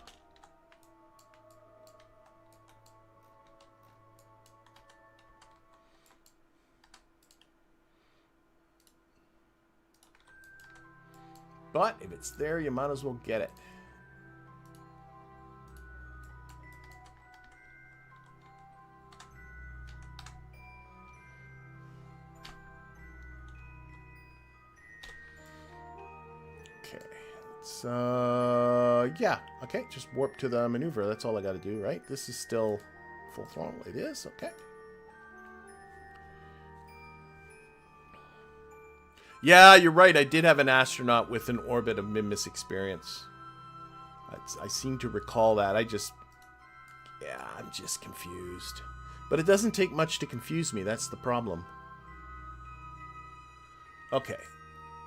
But if it's there, you might as well get it. Okay. So, yeah. Okay, just warp to the maneuver. That's all I got to do, right? This is still full throttle. It is? Okay. Yeah, you're right. I did have an astronaut with an orbit of Minmus experience. I seem to recall that. Yeah, I'm just confused. But it doesn't take much to confuse me. That's the problem. Okay.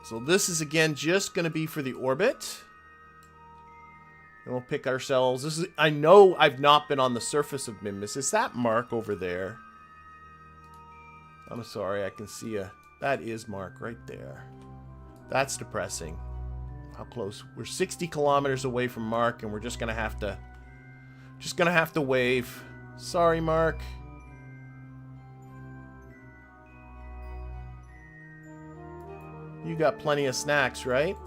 So this is, again, just going to be for the orbit. And we'll pick ourselves. This is. I know I've not been on the surface of Minmus. Is that Mark over there? I'm sorry. I can see a... That is Mark right there. That's depressing. How close? We're 60 kilometers away from Mark, and we're just gonna have to wave. Sorry, Mark. You got plenty of snacks, right?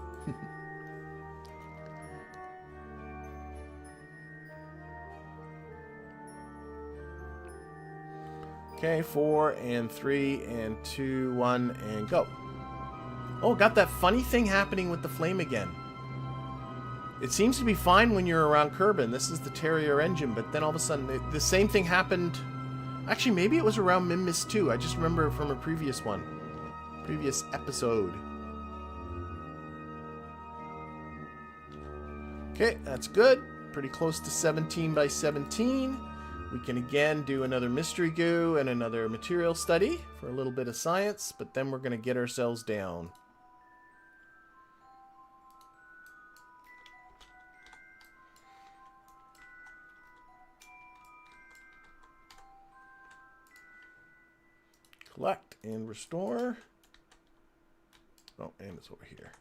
Okay, 4 and 3 and 2, 1, and go. Oh, got that funny thing happening with the flame again. It seems to be fine when you're around Kerbal. This is the Terrier engine, but then all of a sudden, the same thing happened. Actually, maybe it was around Minmus too. I just remember from a previous one. Previous episode. Okay, that's good. Pretty close to 17 by 17. We can again do another mystery goo and another material study for a little bit of science, but then we're going to get ourselves down. Collect and restore. Oh, and it's over here.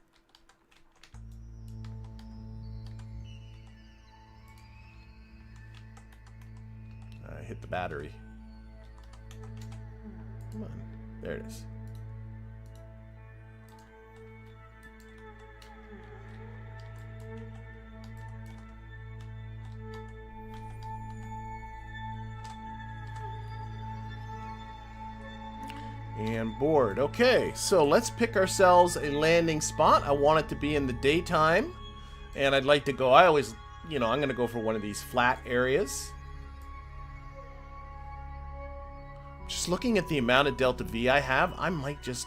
I hit the battery. Come on. There it is. And board. Okay, so let's pick ourselves a landing spot. I want it to be in the daytime. And I'd like to go, I always, I'm going to go for one of these flat areas. Just looking at the amount of Delta V I have, I might just...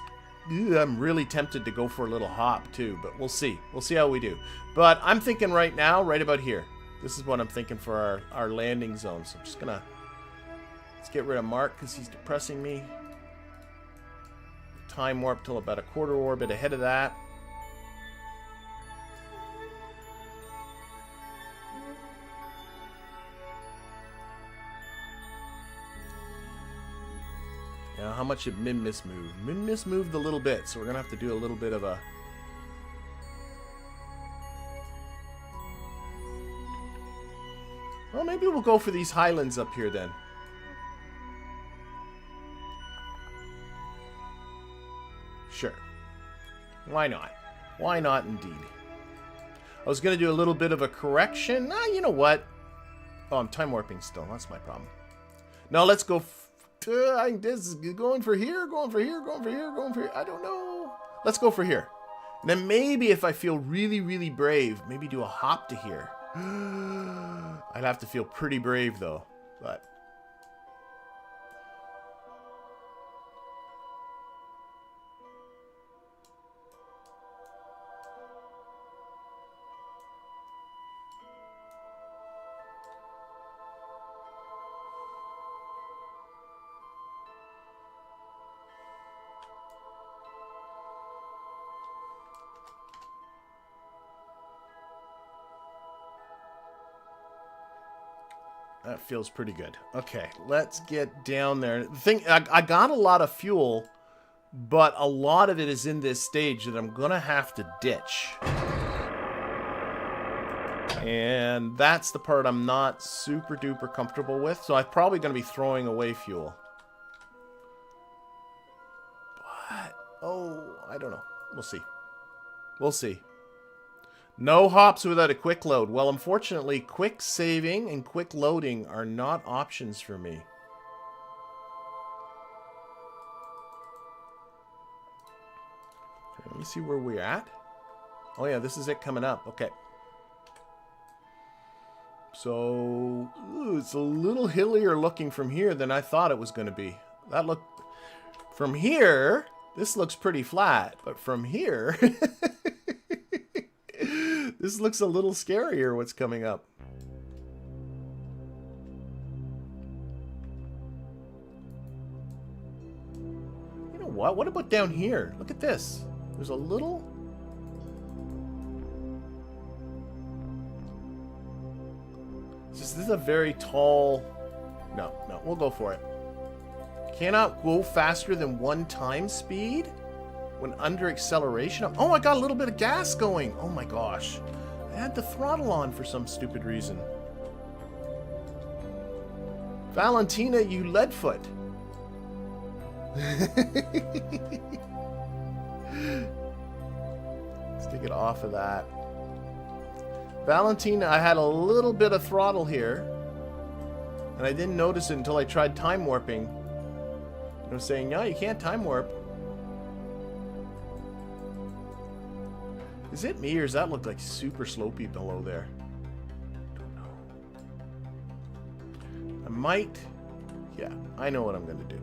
I'm really tempted to go for a little hop, too. But we'll see. We'll see how we do. But I'm thinking right now, right about here. This is what I'm thinking for our landing zone. So I'm just going to... Let's get rid of Mark, because he's depressing me. Time warp till about a quarter orbit ahead of that. how much did Minmus move? Minmus moved a little bit, so we're going to have to do a little bit of a... Well, maybe we'll go for these highlands up here then. Sure. Why not? Why not indeed? I was going to do a little bit of a correction. Nah, you know what? Oh, I'm time warping still. That's my problem. No, let's go... this is going for here, going for here, going for here, going for here. I don't know. Let's go for here. And then maybe if I feel really, really brave, maybe do a hop to here. I'd have to feel pretty brave, though. But... that feels pretty good. Okay, let's get down there. The thing, I got a lot of fuel, but a lot of it is in this stage that I'm gonna have to ditch. And that's the part I'm not super duper comfortable with, so I'm probably gonna be throwing away fuel. But, oh, I don't know. We'll see. We'll see. No hops without a quick load. Well, unfortunately, quick saving and quick loading are not options for me. Okay, let me see where we're at. Oh yeah, this is it coming up. Okay. So, ooh, it's a little hillier looking from here than I thought it was going to be. That looked... From here, this looks pretty flat. But from here... This looks a little scarier, what's coming up. You know what? What about down here? Look at this. There's a little... This is a very tall... No, we'll go for it. Cannot go faster than 1 time speed? When under acceleration... Oh, I got a little bit of gas going. Oh my gosh. I had the throttle on for some stupid reason. Valentina, you leadfoot. Let's take it off of that. Valentina, I had a little bit of throttle here. And I didn't notice it until I tried time warping. I was saying, no, you can't time warp. Is it me, or does that look like super slopey below there? Don't know. I might... Yeah, I know what I'm going to do.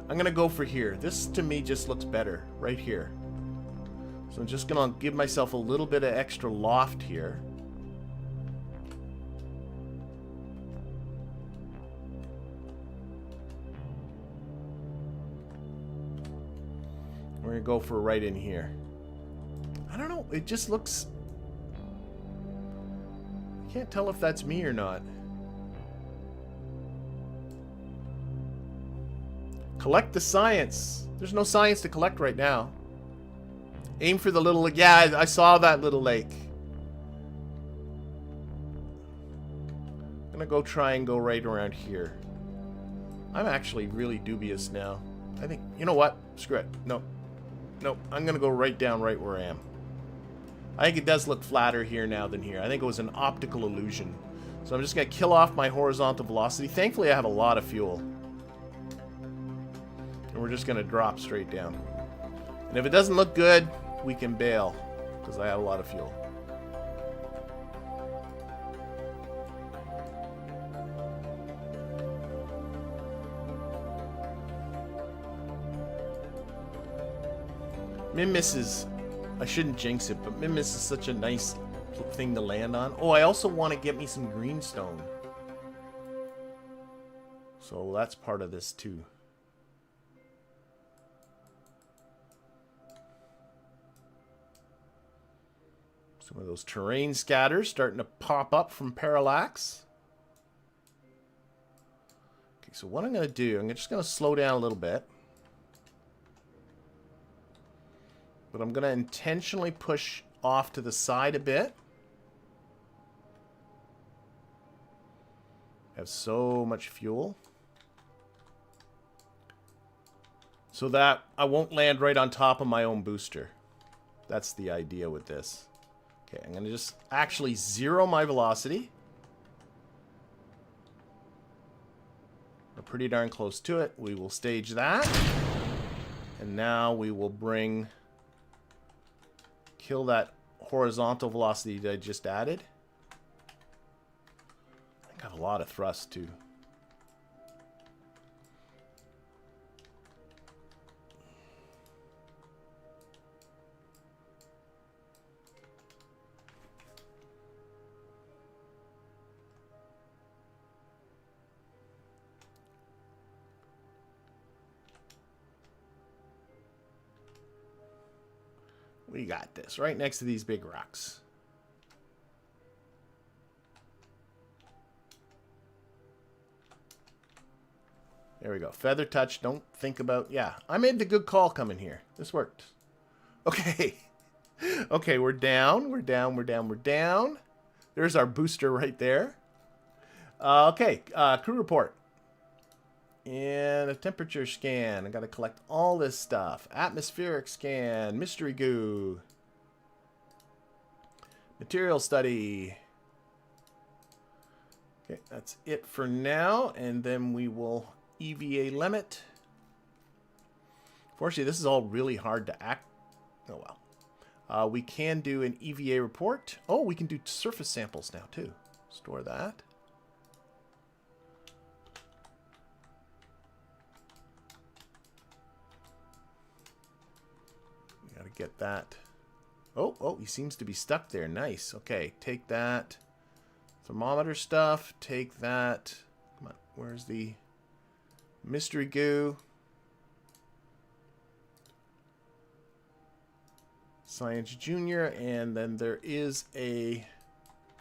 I'm going to go for here. This, to me, just looks better. Right here. So I'm just going to give myself a little bit of extra loft here. We're going to go for right in here. I don't know, it just looks... I can't tell if that's me or not. Collect the science. There's no science to collect right now. Aim for the little... Yeah, I saw that little lake. I'm gonna go try and go right around here. I'm actually really dubious now. I think... You know what? Screw it. No. Nope. I'm gonna go right down right where I am. I think it does look flatter here now than here. I think it was an optical illusion. So I'm just going to kill off my horizontal velocity. Thankfully, I have a lot of fuel. And we're just going to drop straight down. And if it doesn't look good, we can bail. Because I have a lot of fuel. Minmus is... I shouldn't jinx it, but Minmus is such a nice thing to land on. Oh, I also want to get me some greenstone. So that's part of this too. Some of those terrain scatters starting to pop up from Parallax. Okay, so what I'm going to do, I'm just going to slow down a little bit. But I'm going to intentionally push off to the side a bit. I have so much fuel. So that I won't land right on top of my own booster. That's the idea with this. Okay, I'm going to just actually zero my velocity. We're pretty darn close to it. We will stage that. And now we will kill that horizontal velocity that I just added. I got a lot of thrust too. We got this right next to these big rocks. There we go. Feather touch. Don't think about... Yeah, I made the good call coming here. This worked. Okay. Okay, we're down. We're down. We're down. We're down. There's our booster right there. Okay, crew report. And a temperature scan. I got to collect all this stuff. Atmospheric scan. Mystery goo. Material study. Okay, that's it for now. And then we will EVA limit. Fortunately, this is all really hard to act. Oh, well. We can do an EVA report. Oh, we can do surface samples now, too. Store that. Get that. Oh, he seems to be stuck there. Nice. Okay, take that. Thermometer stuff. Take that. Come on, where's the mystery goo? Science Junior, and then there is a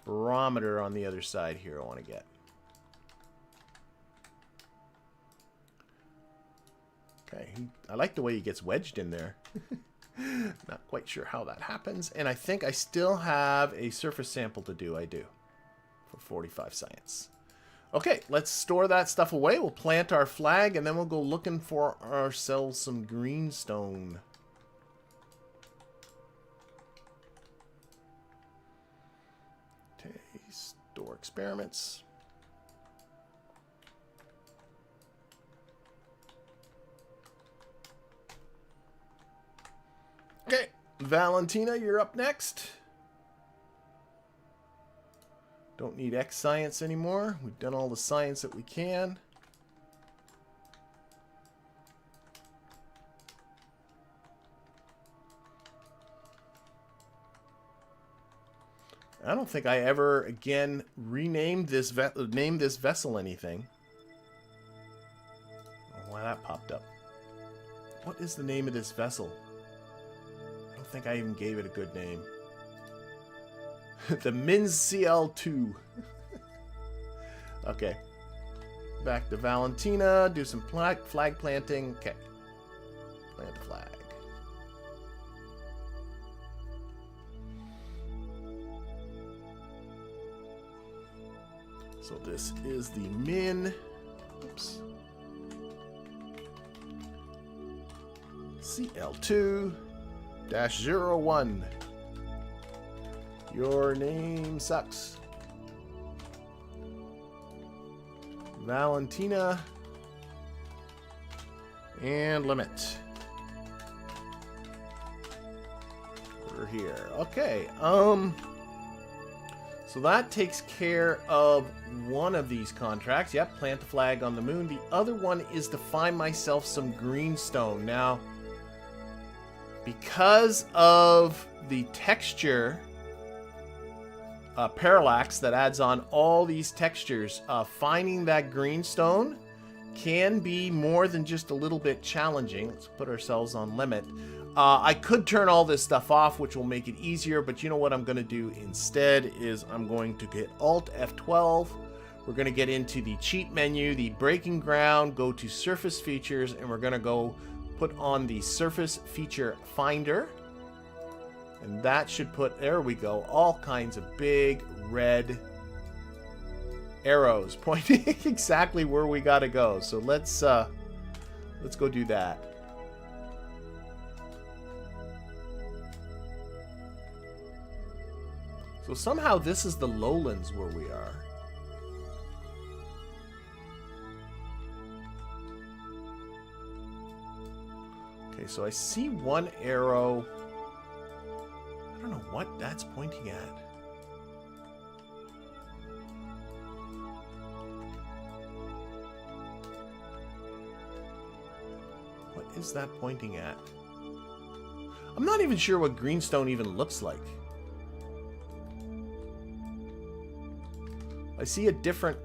barometer on the other side here I want to get. Okay, I like the way he gets wedged in there. Not quite sure how that happens. And I think I still have a surface sample to do. I do. For 45 science. Okay, let's store that stuff away. We'll plant our flag, and then we'll go looking for ourselves some greenstone. Okay, store experiments. Okay, Valentina, you're up next. Don't need X science anymore. We've done all the science that we can. I don't think I ever again renamed this named this vessel anything. Oh, why that popped up? What is the name of this vessel? I don't think I even gave it a good name. The Minmus CL2. Okay. Back to Valentina. Do some flag planting. Okay. Plant the flag. So this is the Oops. CL2-01. Your name sucks. Valentina. And limit. We're here. Okay. So that takes care of one of these contracts. Yep, plant the flag on the moon. The other one is to find myself some greenstone. Now, because of the texture parallax that adds on all these textures, finding that greenstone can be more than just a little bit challenging. Let's put ourselves on limit. I could turn all this stuff off, which will make it easier, but you know what I'm going to do instead is I'm going to hit Alt F12. We're going to get into the cheat menu, the breaking ground, go to surface features, and we're going to go put on the surface feature finder. And that should put, there we go, all kinds of big red arrows pointing exactly where we gotta go. So let's go do that. So somehow this is the lowlands where we are. Okay, so I see one arrow. I don't know what that's pointing at. What is that pointing at? I'm not even sure what greenstone even looks like. I see a different...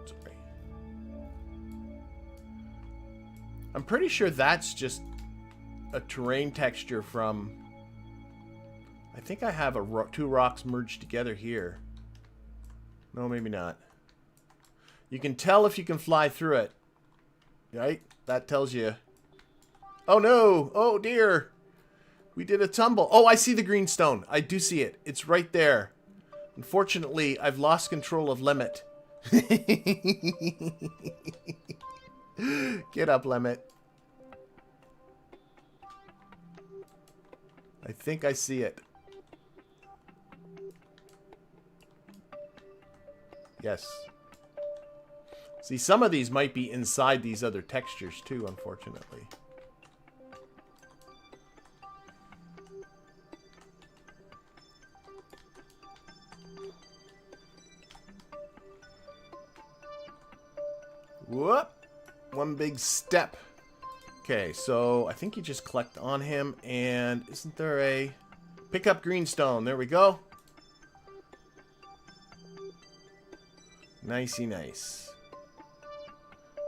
Sorry. I'm pretty sure that's just a terrain texture from... I think I have two rocks merged together here. No, maybe not. You can tell if you can fly through it. Right? That tells you... Oh no! Oh dear! We did a tumble. Oh, I see the greenstone. I do see it. It's right there. Unfortunately, I've lost control of Limit. Get up, Limit. I think I see it. Yes. See, some of these might be inside these other textures too, unfortunately. Whoop! One big step. Okay, so I think you just collect on him, and isn't there a... Pick up greenstone. There we go. Nicey nice.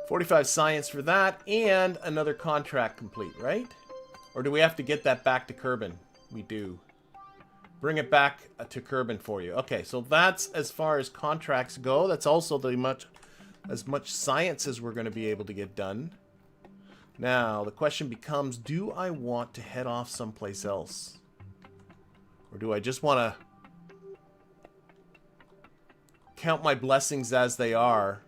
45 science for that, and another contract complete, right? Or do we have to get that back to Kerbal? We do. Bring it back to Kerbal for you. Okay, so that's as far as contracts go. That's also as much science as we're going to be able to get done. Now, the question becomes, do I want to head off someplace else? Or do I just want to count my blessings as they are?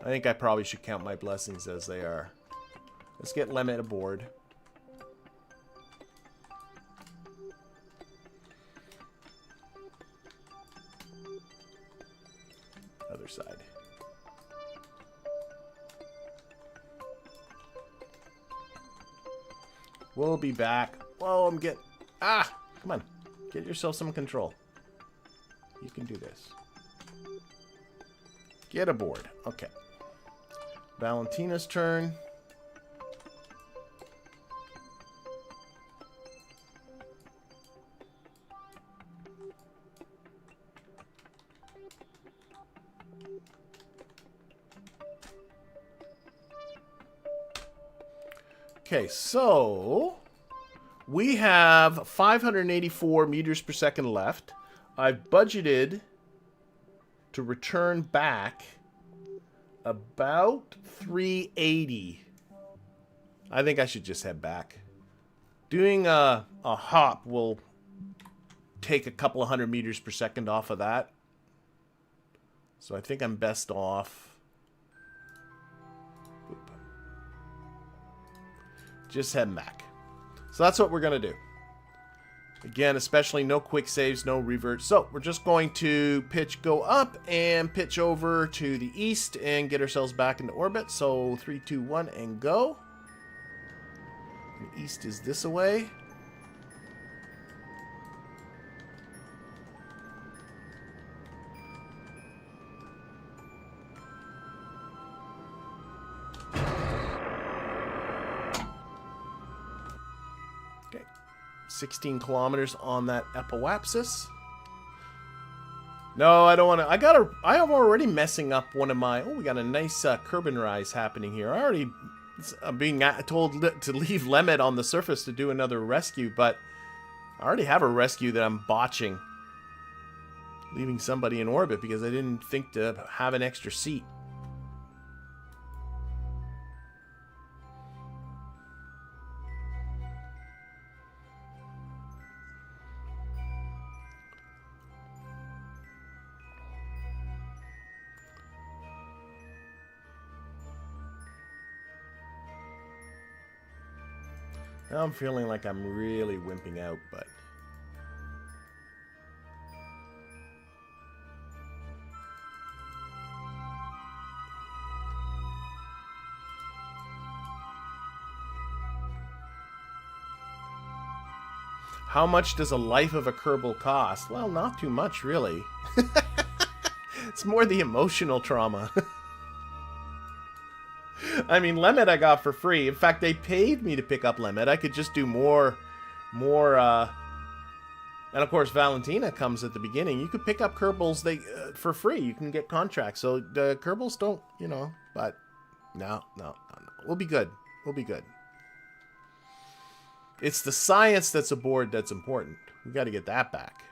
I think I probably should count my blessings as they are. Let's get Limit aboard. Other side. We'll be back. Whoa, I'm getting... Ah! Come on. Get yourself some control. You can do this. Get aboard. Okay. Valentina's turn. Okay, so we have 584 meters per second left. I've budgeted to return back about 380. I think I should just head back. Doing a hop will take a couple of 100 meters per second off of that. So I think I'm best off just heading back. So that's what we're going to do. Again, especially no quick saves, no reverts. So we're just going to go up and pitch over to the east and get ourselves back into orbit. So 3, 2, 1, and go. And east is this away. Okay, 16 kilometers on that Apoapsis. No, I don't want to. I am already messing up one of my. Oh, we got a nice Kerbal rise happening here. I'm being told to leave Lemmet on the surface to do another rescue, but I already have a rescue that I'm botching. Leaving somebody in orbit because I didn't think to have an extra seat. Now I'm feeling like I'm really wimping out, but... How much does a life of a Kerbal cost? Well, not too much, really. It's more the emotional trauma. I mean, Lemmet I got for free. In fact, they paid me to pick up Lemmet. I could just do more, and of course, Valentina comes at the beginning. You could pick up Kerbals for free. You can get contracts. So the Kerbals don't, you know, but no. We'll be good. We'll be good. It's the science that's aboard that's important. We got to get that back.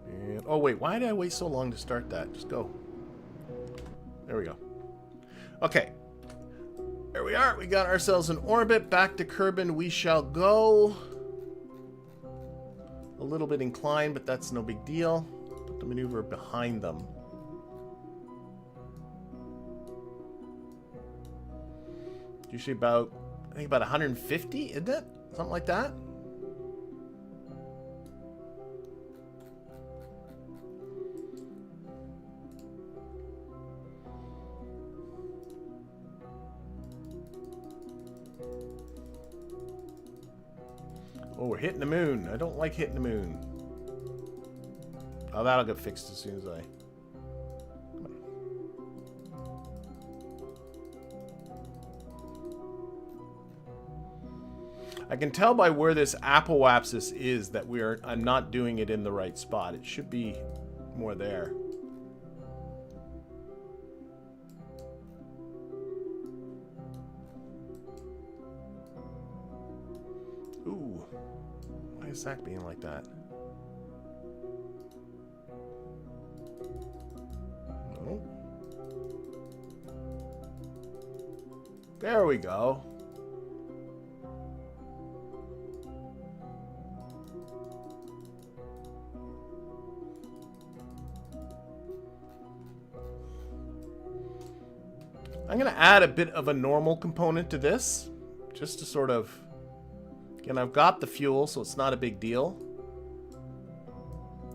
And, oh, wait. Why did I wait so long to start that? Just go. There we go. Okay. There we are. We got ourselves an orbit. Back to Kerbin we shall go. A little bit inclined, but that's no big deal. Put the maneuver behind them. Usually about, I think about 150, isn't it? Something like that. Oh, we're hitting the moon. I don't like hitting the moon. Oh, that'll get fixed as soon as I... I can tell by where this apoapsis is that I'm not doing it in the right spot. It should be more there. Ooh. Why is that being like that? No. There we go. I'm going to add a bit of a normal component to this, just to sort of... Again, I've got the fuel, so it's not a big deal.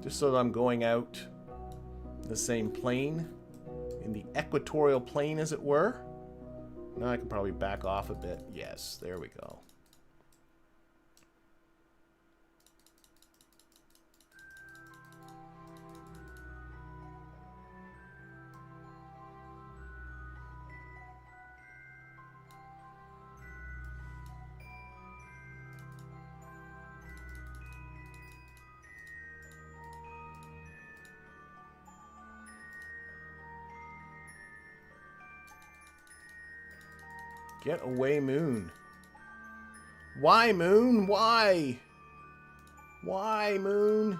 Just so that I'm going out the same plane, in the equatorial plane, as it were. Now I can probably back off a bit. Yes, there we go. Get away, Moon. Why, Moon? Why? Why, Moon?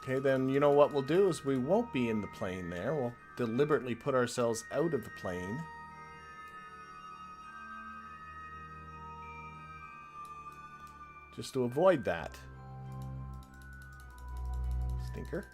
Okay, then you know what we'll do is we won't be in the plane there. We'll deliberately put ourselves out of the plane. Just to avoid that. Stinker.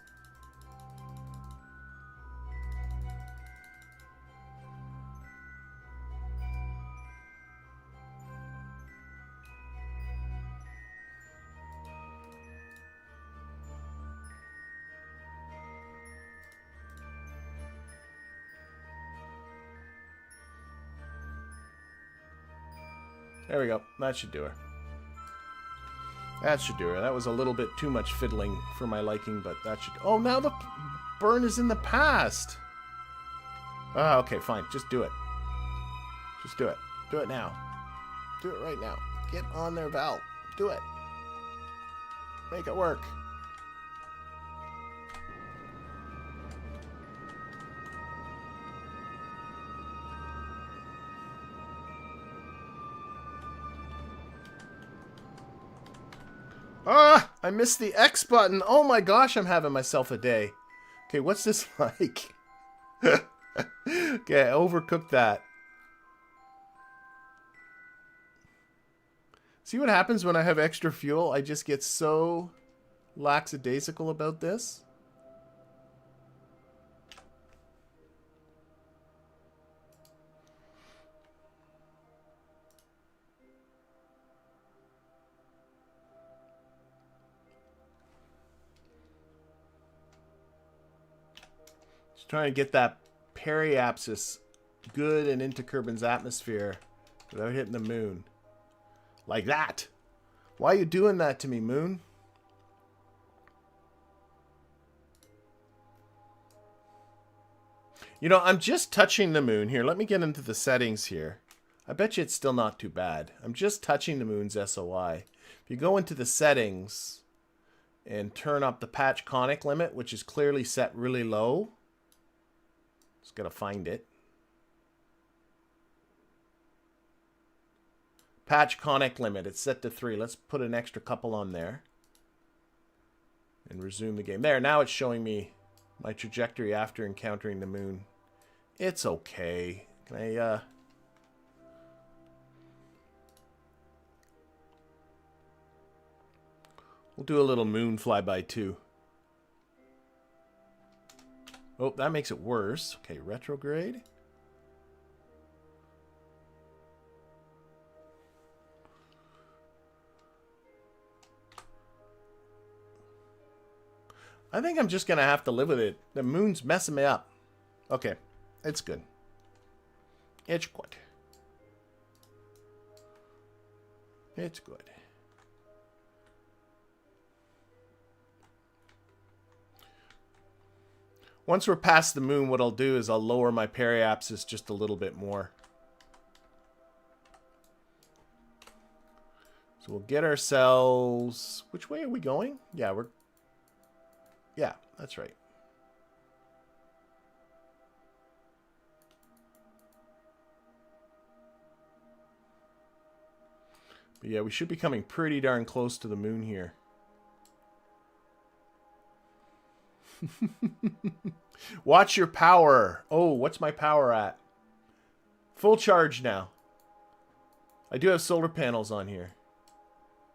There we go. That should do her. That should do her. That was a little bit too much fiddling for my liking, but that should... Oh, now the burn is in the past. Ah, okay, fine. Just do it. Just do it. Do it now. Do it right now. Get on there, Val. Do it. Make it work. Ah, I missed the X button. Oh my gosh, I'm having myself a day. Okay, what's this like? Okay, I overcooked that. See what happens when I have extra fuel? I just get so lackadaisical about this. Just trying to get that periapsis good and into Kerbin's atmosphere without hitting the moon. Like that. Why are you doing that to me, moon? You know, I'm just touching the moon here. Let me get into the settings here. I bet you it's still not too bad. I'm just touching the moon's SOI. If you go into the settings and turn up the patch conic limit, which is clearly set really low. Just gotta find it. Patch conic limit, it's set to 3. Let's put an extra couple on there. And resume the game. There, now it's showing me my trajectory after encountering the moon. It's okay. Can I, we'll do a little moon flyby too. Oh, that makes it worse. Okay, retrograde. I think I'm just going to have to live with it. The moon's messing me up. Okay, it's good. It's good. It's good. Once we're past the moon, what I'll do is I'll lower my periapsis just a little bit more. So we'll get ourselves... Which way are we going? Yeah, we're... Yeah, that's right. But yeah, we should be coming pretty darn close to the moon here. Watch your power. Oh, what's my power at? Full charge now. I do have solar panels on here.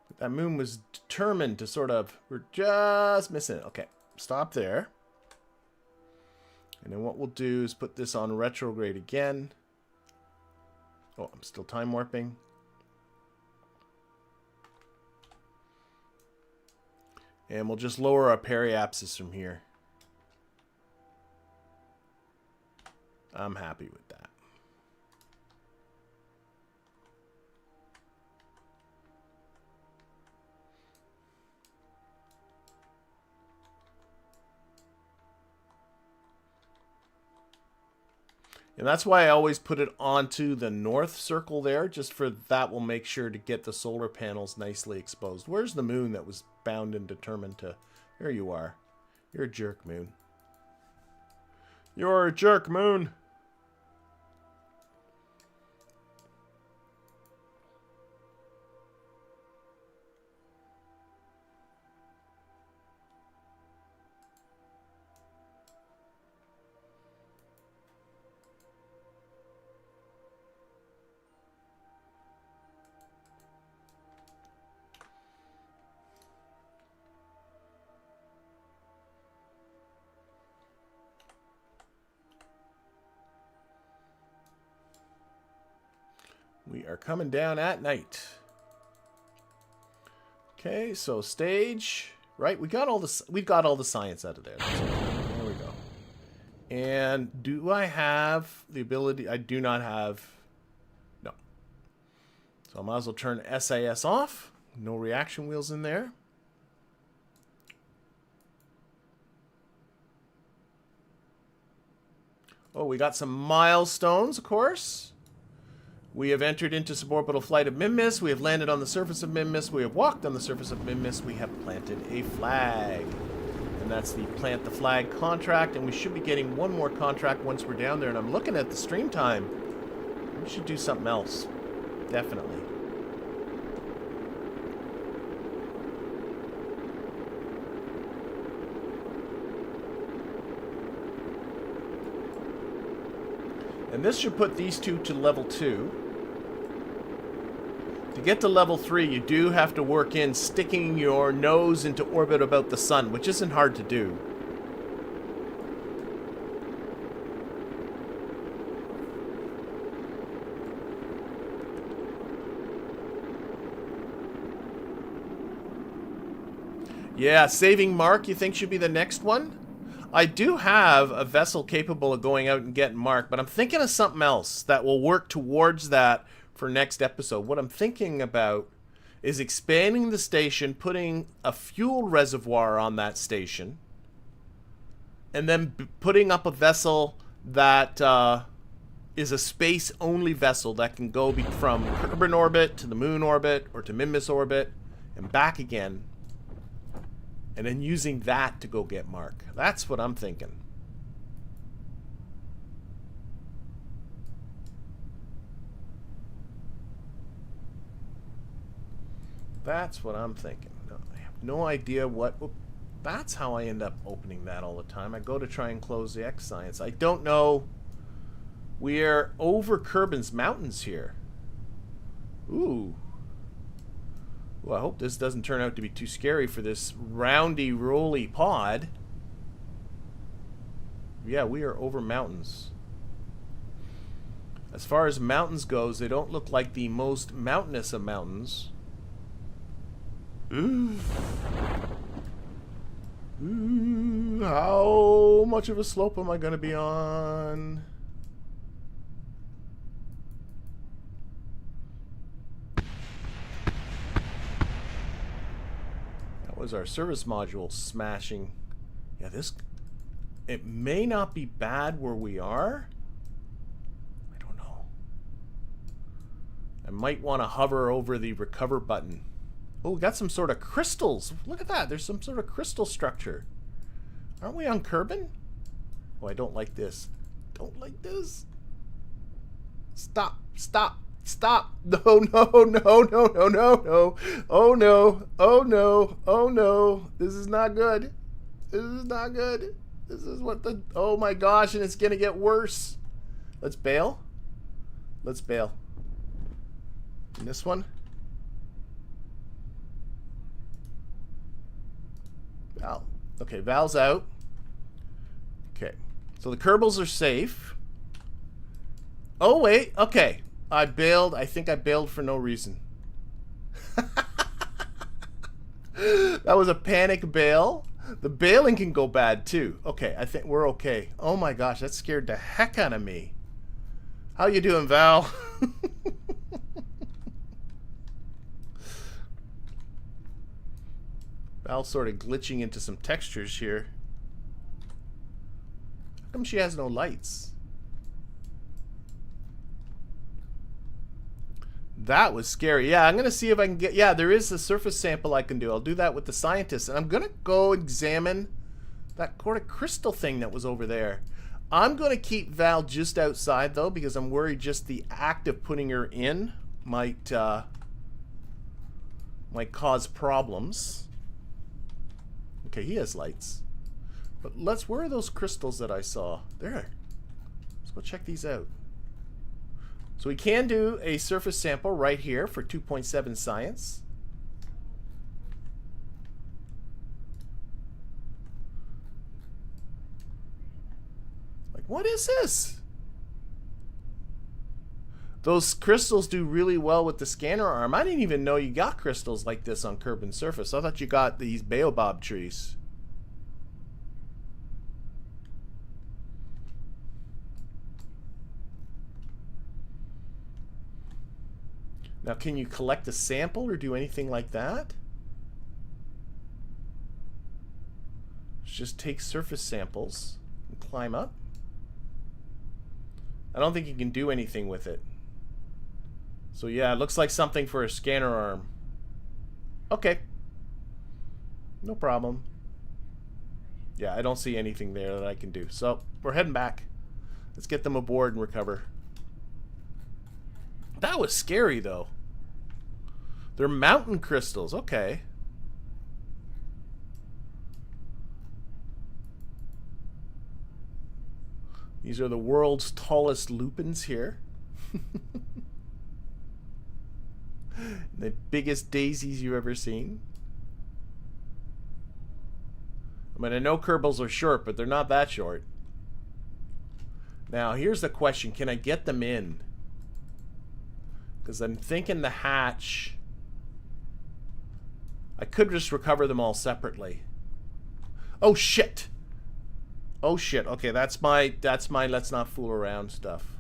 But that moon was determined to sort of... We're just missing it. Okay, stop there. And then what we'll do is put this on retrograde again. Oh, I'm still time warping. And we'll just lower our periapsis from here. I'm happy with that. And that's why I always put it onto the north circle there, just for that will make sure to get the solar panels nicely exposed. Where's the moon that was bound and determined to... There you are. You're a jerk, moon. You're a jerk, moon. We are coming down at night. Okay, so stage, right? We've got all the science out of there. There we go. And do I have the ability? I do not have. No. So I might as well turn SAS off. No reaction wheels in there. Oh, we got some milestones, of course. We have entered into suborbital flight of Minmus. We have landed on the surface of Minmus. We have walked on the surface of Minmus. We have planted a flag. And that's the plant the flag contract. And we should be getting one more contract once we're down there. And I'm looking at the stream time. We should do something else. Definitely. And this should put these two to level 2. To get to level 3, you do have to work in sticking your nose into orbit about the sun, which isn't hard to do. Yeah, saving Mark, you think should be the next one? I do have a vessel capable of going out and getting Mark, but I'm thinking of something else that will work towards that for next episode. What I'm thinking about is expanding the station, putting a fuel reservoir on that station, and then putting up a vessel that is a space-only vessel that can go from Kerbal orbit to the moon orbit or to Minmus orbit and back again. And then using that to go get Mark. That's what I'm thinking. That's what I'm thinking. No, I have no idea what... That's how I end up opening that all the time. I go to try and close the X Science. I don't know... We're over Kerbin's mountains here. Ooh. Well, I hope this doesn't turn out to be too scary for this roundy, rolly pod. Yeah, we are over mountains. As far as mountains goes, they don't look like the most mountainous of mountains. Ooh. Ooh, how much of a slope am I going to be on? Was our service module smashing? Yeah, this... It may not be bad where we are. I don't know. I might want to hover over the recover button. Oh, we got some sort of crystals. Look at that. There's some sort of crystal structure. Aren't we on Kerbin? Oh, I don't like this. Don't like this. Stop. Stop. Stop. No, no, no, no, no, no, no. Oh, no. Oh, no. Oh, no. This is not good. This is not good. This is what the... Oh, my gosh, and it's going to get worse. Let's bail. Let's bail. And this one. Val. Okay, Val's out. Okay. So the Kerbals are safe. Oh, wait. Okay. I bailed. I think I bailed for no reason. That was a panic bail. The bailing can go bad too. Okay, I think we're okay. Oh my gosh, that scared the heck out of me. How you doing, Val? Val's sort of glitching into some textures here. How come she has no lights? That was scary. Yeah, I'm going to see if I can get... Yeah, there is a surface sample I can do. I'll do that with the scientists. And I'm going to go examine that quarter crystal thing that was over there. I'm going to keep Val just outside, though, because I'm worried just the act of putting her in might cause problems. Okay, he has lights. But where are those crystals that I saw? There. Let's go check these out. So we can do a surface sample right here for 2.7 science. Like, what is this? Those crystals do really well with the scanner arm. I didn't even know you got crystals like this on Kerbin's surface. I thought you got these baobab trees. Now, can you collect a sample or do anything like that? Just take surface samples and climb up. I don't think you can do anything with it. So yeah, it looks like something for a scanner arm. Okay. No problem. Yeah, I don't see anything there that I can do. So, we're heading back. Let's get them aboard and recover. That was scary, though. They're mountain crystals. Okay. These are the world's tallest lupins here. The biggest daisies you've ever seen. I mean, I know Kerbals are short, but they're not that short. Now, here's the question. Can I get them in? Because I'm thinking the hatch... I could just recover them all separately. Oh, shit! Oh, shit. Okay, that's my let's not fool around stuff.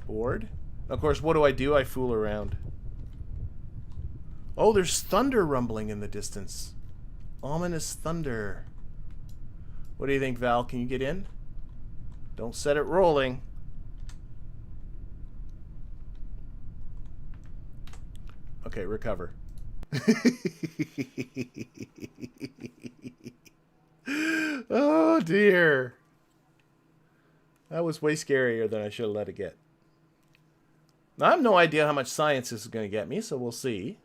Board. Of course, what do? I fool around. Oh, there's thunder rumbling in the distance. Ominous thunder. What do you think, Val? Can you get in? Don't set it rolling. Okay, recover. Oh, dear. That was way scarier than I should have let it get. Now, I have no idea how much science this is going to get me, so we'll see.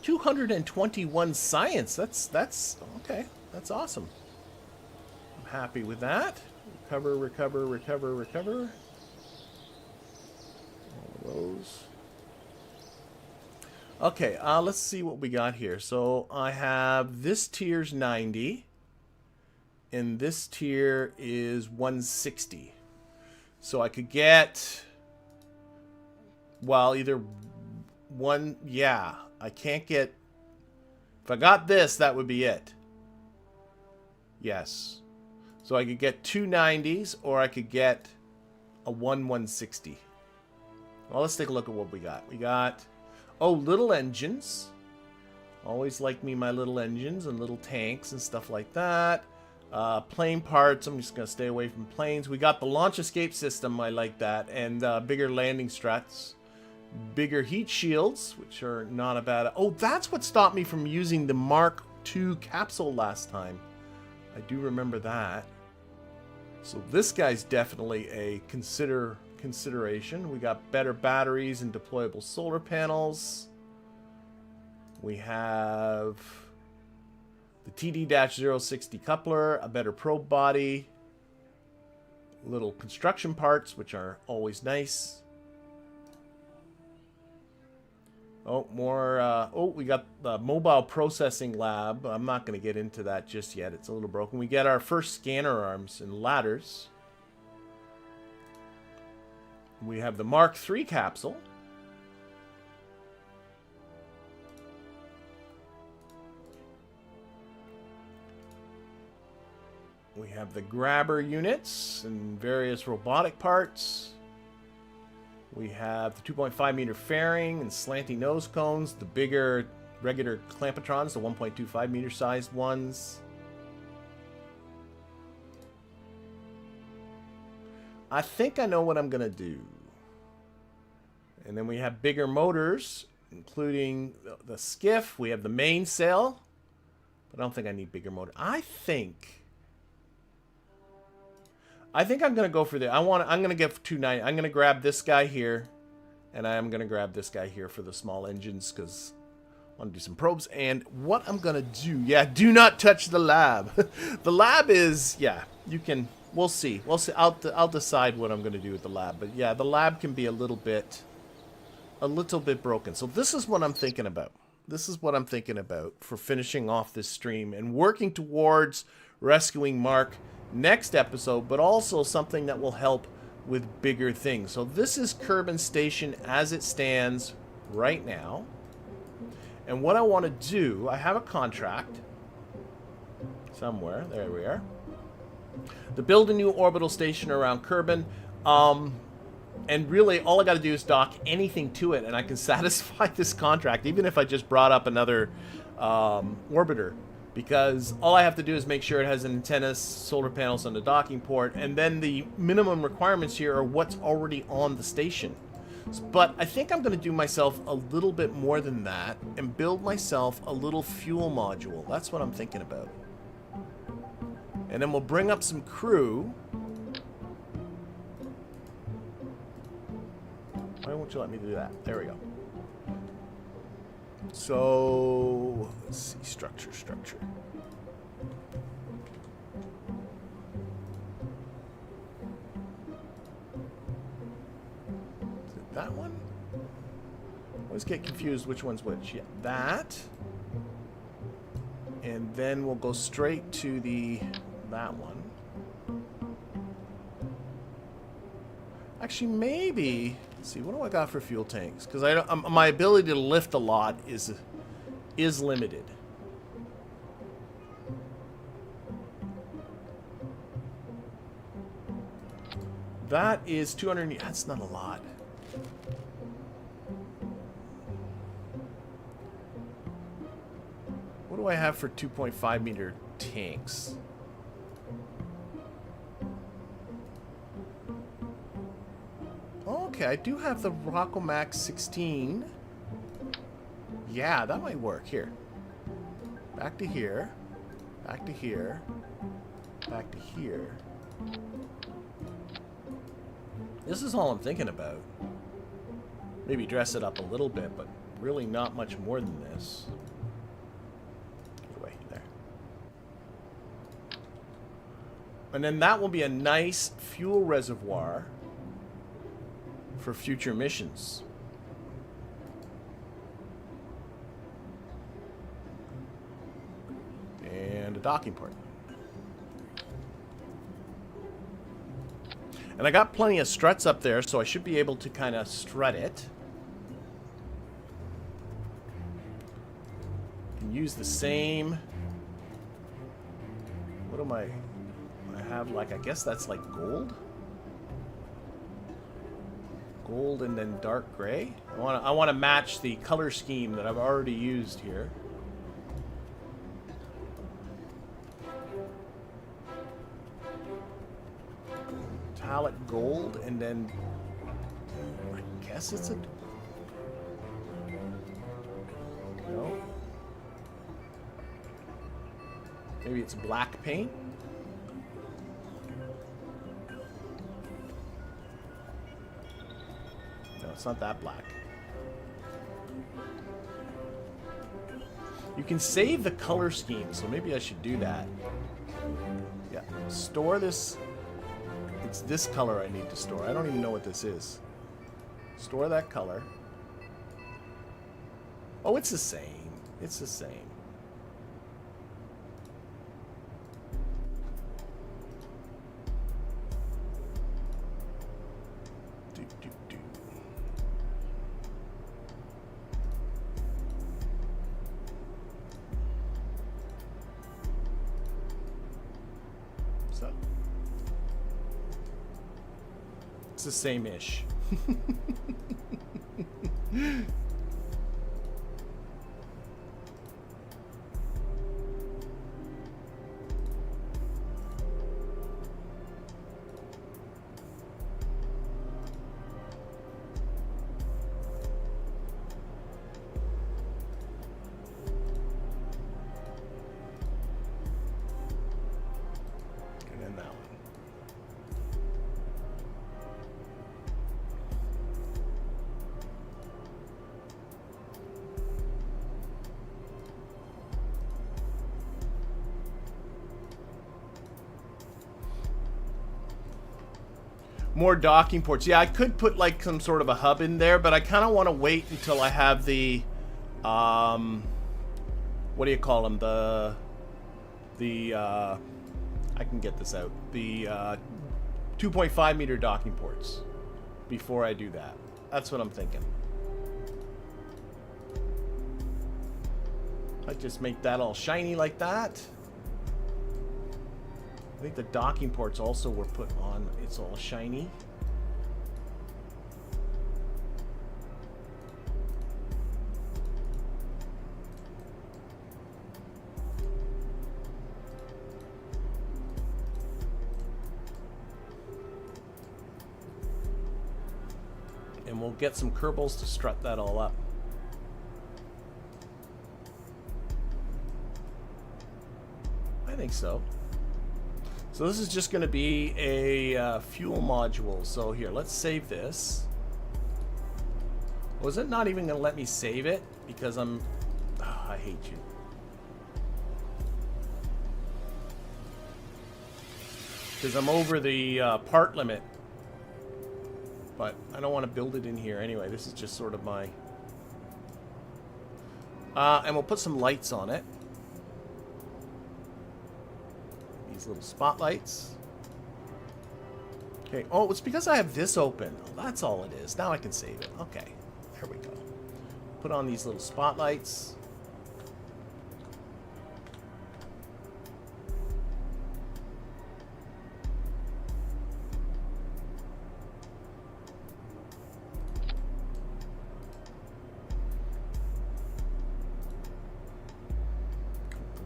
$221 science. That's okay. That's awesome. I'm happy with that. Recover, recover, recover, recover. All of those. Okay, let's see what we got here. So I have this tier's 90, and this tier is 160. So I could get, well, either one, yeah. I can't get... If I got this, that would be it. Yes. So I could get two 90s, or I could get a 160. Well, let's take a look at what we got. We got... Oh, little engines. Always like me my little engines and little tanks and stuff like that. Plane parts. I'm just going to stay away from planes. We got the launch escape system. I like that. And bigger landing struts. Bigger heat shields, which are not a bad... Oh, that's what stopped me from using the Mark II capsule last time. I do remember that. So this guy's definitely a consideration. We got better batteries and deployable solar panels. We have the TD-060 coupler, a better probe body, little construction parts, which are always nice. Oh, more, oh, we got the mobile processing lab. I'm not going to get into that just yet. It's a little broken. We get our first scanner arms and ladders. We have the Mark III capsule. We have the grabber units and various robotic parts. We have the 2.5 meter fairing and slanting nose cones, the bigger regular clampetrons, the 1.25 meter sized ones. I think I know what I'm going to do. And then we have bigger motors, including the skiff. We have the mainsail, but I don't think I need bigger motor. I think I'm going to go for the... I'm going to get 290. I'm going to grab this guy here. And I'm going to grab this guy here for the small engines. Because I want to do some probes. And what I'm going to do... Yeah, do not touch the lab. The lab is... Yeah, you can... We'll see. We'll see. I'll decide what I'm going to do with the lab. But yeah, the lab can be a little bit broken. So this is what I'm thinking about. This is what I'm thinking about for finishing off this stream. And working towards rescuing Mark... next episode, but also something that will help with bigger things. So this is Kerbal Station as it stands right now. And what I want to do, I have a contract somewhere. There we are. To build a new orbital station around Kerbal. And really, all I got to do is dock anything to it, and I can satisfy this contract, even if I just brought up another orbiter. Because all I have to do is make sure it has antennas, solar panels on the docking port, and then the minimum requirements here are what's already on the station. But I think I'm going to do myself a little bit more than that and build myself a little fuel module. That's what I'm thinking about. And then we'll bring up some crew. Why won't you let me do that? There we go. So, let's see, structure. Is it that one? I always get confused which one's which. Yeah, that. And then we'll go straight to that one. Actually, maybe... Let's see, what do I got for fuel tanks? Because my ability to lift a lot is limited. That is 200... That's not a lot. What do I have for 2.5 meter tanks? Okay, I do have the Rockomax 16. Yeah, that might work. Here. Back to here. Back to here. Back to here. This is all I'm thinking about. Maybe dress it up a little bit, but really not much more than this. Get away. There. And then that will be a nice fuel reservoir for future missions. And a docking port. And I got plenty of struts up there, so I should be able to kind of strut it. Can use the same... What am I have, like, I guess that's like gold? Gold and then dark gray. I want to match the color scheme that I've already used here. Metallic gold and then I guess it's a no. Maybe it's black paint. It's not that black. You can save the color scheme, so maybe I should do that. Yeah, store this. It's this color I need to store. I don't even know what this is. Store that color. Oh, it's the same. It's the same. It's the same-ish. More docking ports. Yeah, I could put like some sort of a hub in there, but I kind of want to wait until I have the, what do you call them? I can get this out. The 2.5 meter docking ports before I do that. That's what I'm thinking. I just make that all shiny like that. I think the docking ports also were put on. It's all shiny. and we'll get some Kerbals to strut that all up. I think so. So this is just going to be a fuel module. So here, let's save this. Was it not even going to let me save it? Because I'm... Oh, I hate you. Because I'm over the part limit. But I don't want to build it in here anyway. This is just sort of my... and we'll put some lights on it. These little spotlights. Okay. Oh, it's because I have this open. Oh, that's all it is. Now I can save it. Okay. There we go. Put on these little spotlights.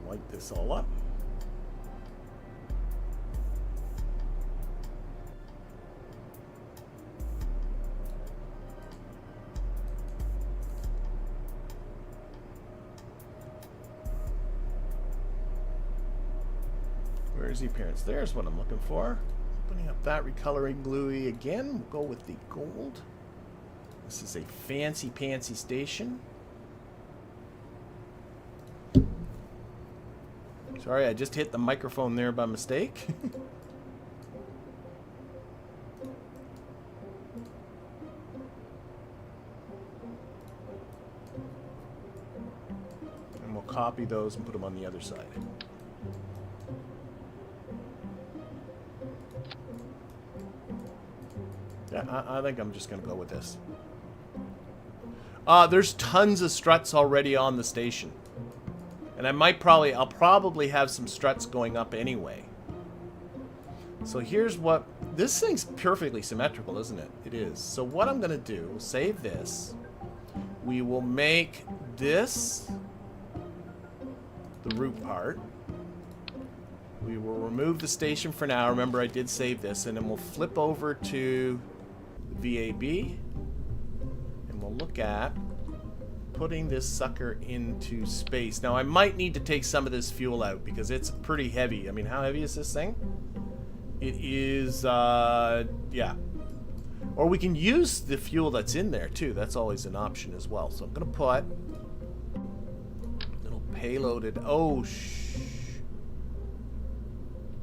Light this all up. Where's the appearance? There's what I'm looking for. Opening up that recoloring gluey again. We'll go with the gold. This is a fancy pantsy station. Sorry, I just hit the microphone there by mistake. And we'll copy those and put them on the other side. Yeah, I think I'm just going to go with this. There's tons of struts already on the station. And I'll probably have some struts going up anyway. So here's what... This thing's perfectly symmetrical, isn't it? It is. So what I'm going to do, save this. We will make this the root part. We will remove the station for now. Remember, I did save this. And then we'll flip over to the VAB. And we'll look at putting this sucker into space. Now, I might need to take some of this fuel out because it's pretty heavy. I mean, how heavy is this thing? It is, yeah. Or we can use the fuel that's in there, too. That's always an option as well. So I'm going to put little payloaded... Oh,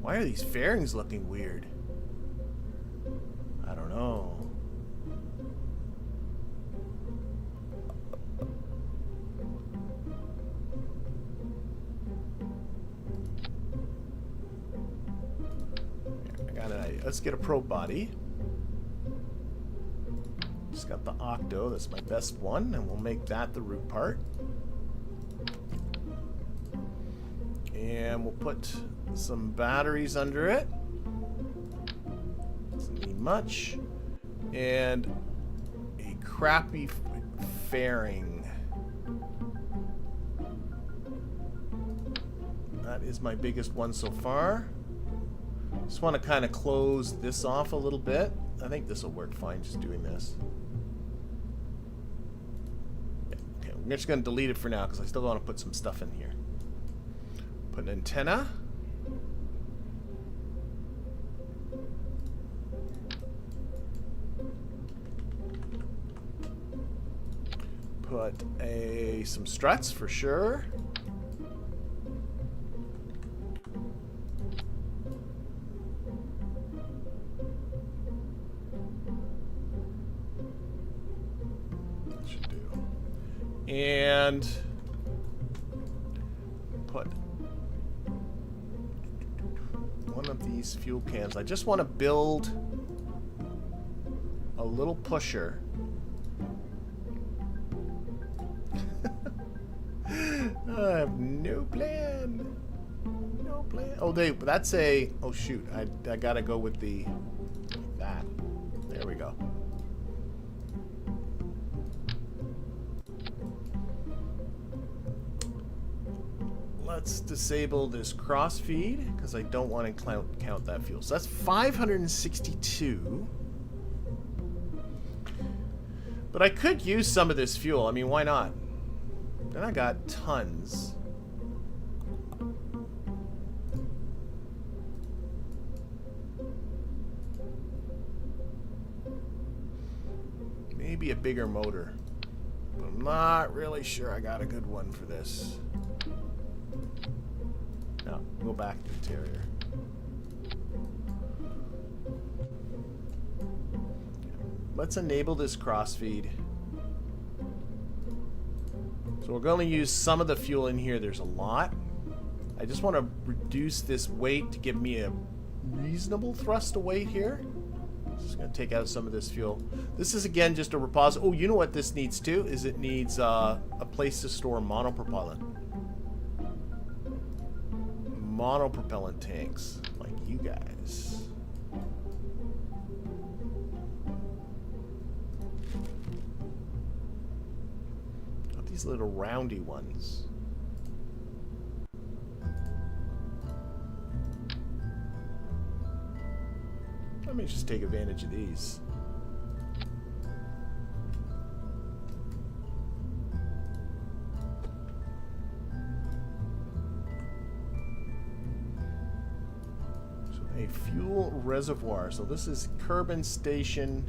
Why are these fairings looking weird? I don't know. Let's get a probe body. Just got the octo. That's my best one, and we'll make that the root part. And we'll put some batteries under it. Doesn't need much. And a crappy fairing. That is my biggest one so far. Just want to kind of close this off a little bit. I think this will work fine just doing this. Yeah, okay, we're just going to delete it for now because I still want to put some stuff in here. Put an antenna. Put some struts for sure. And put one of these fuel cans. I just want to build a little pusher. I have no plan. No plan. Oh, that's a... Oh, shoot. I gotta go with the... That. There we go. Let's disable this crossfeed because I don't want to count that fuel. So that's 562. But I could use some of this fuel. I mean, why not? Then I got tons. Maybe a bigger motor. But I'm not really sure I got a good one for this. No, go back to the Terrier. Let's enable this crossfeed. So we're going to use some of the fuel in here. There's a lot. I just want to reduce this weight to give me a reasonable thrust of weight here. Just going to take out some of this fuel. This is again just a repository. Oh, you know what this needs too? Is it needs a place to store monopropellant. Monopropellant tanks, like you guys. Not these little roundy ones. Let me just take advantage of these. So a fuel reservoir. So this is Kerbal Station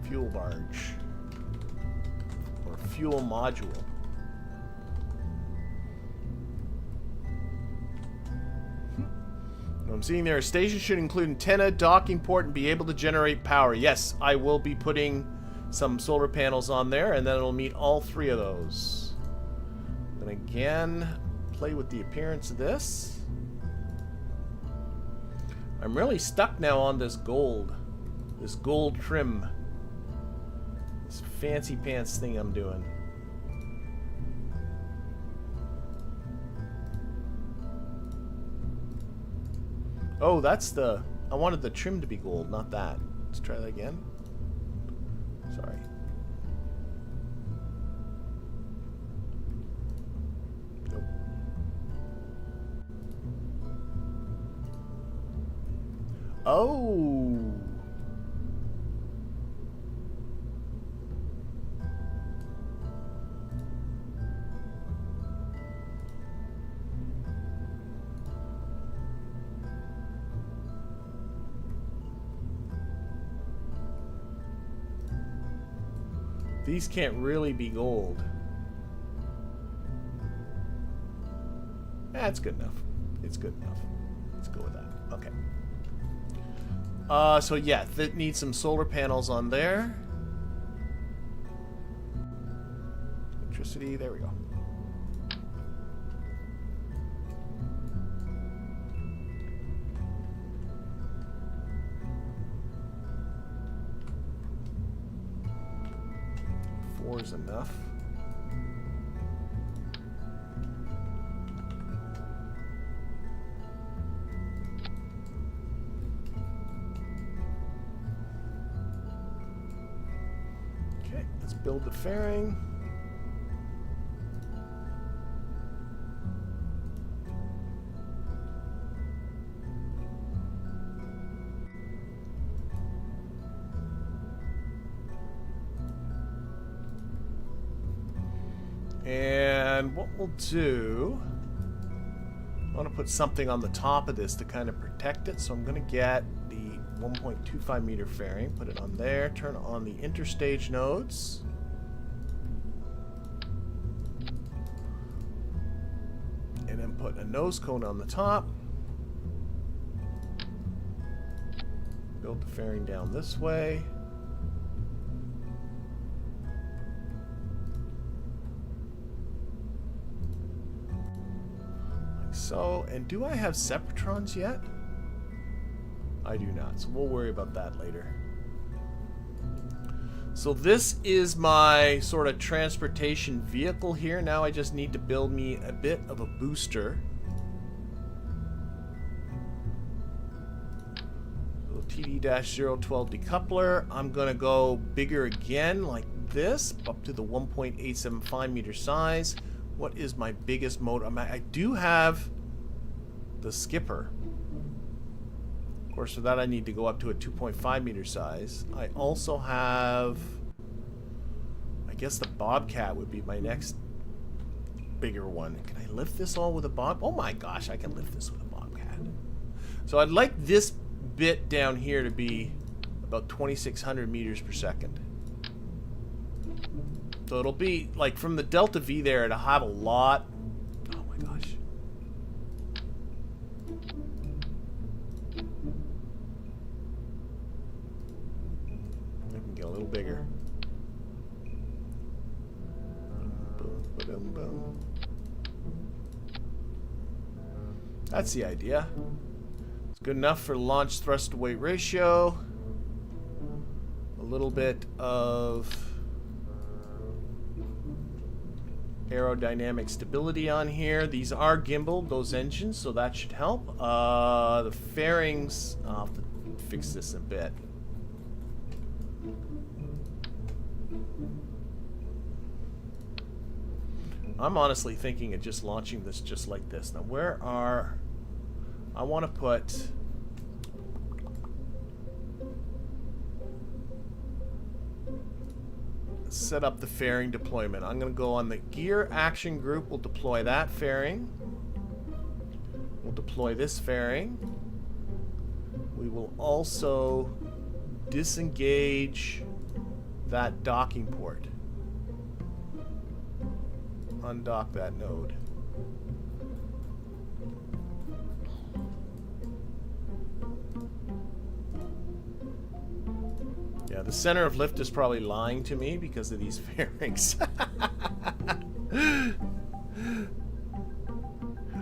fuel barge or fuel module. I'm seeing there, a station should include antenna, docking port, and be able to generate power. Yes, I will be putting some solar panels on there, and then it'll meet all three of those. And again, play with the appearance of this. I'm really stuck now on this gold trim. This fancy pants thing I'm doing. Oh, that's the... I wanted the trim to be gold, not that. Let's try that again. Sorry. Nope. Oh! These can't really be gold. That's good enough. It's good enough. Let's go with that. Okay. So yeah, that needs some solar panels on there. Electricity, there we go. Is enough. Okay, let's build the fairing. And what we'll do, I want to put something on the top of this to kind of protect it. So I'm going to get the 1.25 meter fairing, put it on there, turn on the interstage nodes. And then put a nose cone on the top. Build the fairing down this way. So, and do I have Separatrons yet? I do not, so we'll worry about that later. So this is my sort of transportation vehicle here. Now I just need to build me a bit of a booster. So TD-012 decoupler. I'm going to go bigger again like this, up to the 1.875 meter size. What is my biggest motor? I do have the skipper. Of course, for that I need to go up to a 2.5 meter size. I also have... I guess the Bobcat would be my next bigger one. Can I lift this all with a Bob? Oh my gosh, I can lift this with a Bobcat. So I'd like this bit down here to be about 2,600 meters per second. So it'll be, like, from the Delta V there, it'll have a lot... Oh my gosh. I can get a little bigger. That's the idea. It's good enough for launch thrust to weight ratio. A little bit of aerodynamic stability on here. These are gimbaled, those engines, so that should help. The fairings, I'll have to fix this a bit. I'm honestly thinking of just launching this just like this. Now, where are... I want to put... Set up the fairing deployment. I'm going to go on the gear action group. We'll deploy that fairing. We'll deploy this fairing. We will also disengage that docking port. Undock that node. Yeah, the center of lift is probably lying to me because of these fairings.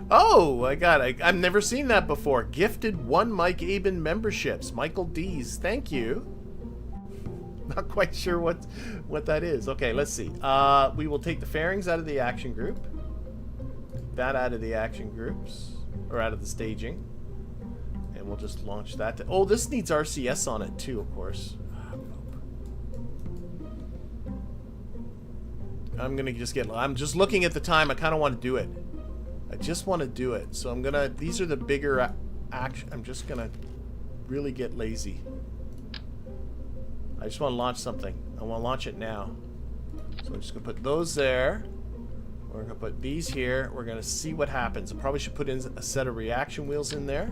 Oh, I've never seen that before. Gifted 1 Mike Aben memberships. Michael D's. Thank you. Not quite sure what that is. Okay, let's see. We will take the fairings out of the action group. That out of the action groups. Or out of the staging. And we'll just launch that. Oh, this needs RCS on it too, of course. I'm gonna just get... I'm just looking at the time. I kind of want to do it. I just want to do it. So I'm gonna... These are the bigger action... I'm just gonna really get lazy. I just want to launch something. I want to launch it now. So I'm just going to put those there. We're going to put these here. We're going to see what happens. I probably should put in a set of reaction wheels in there.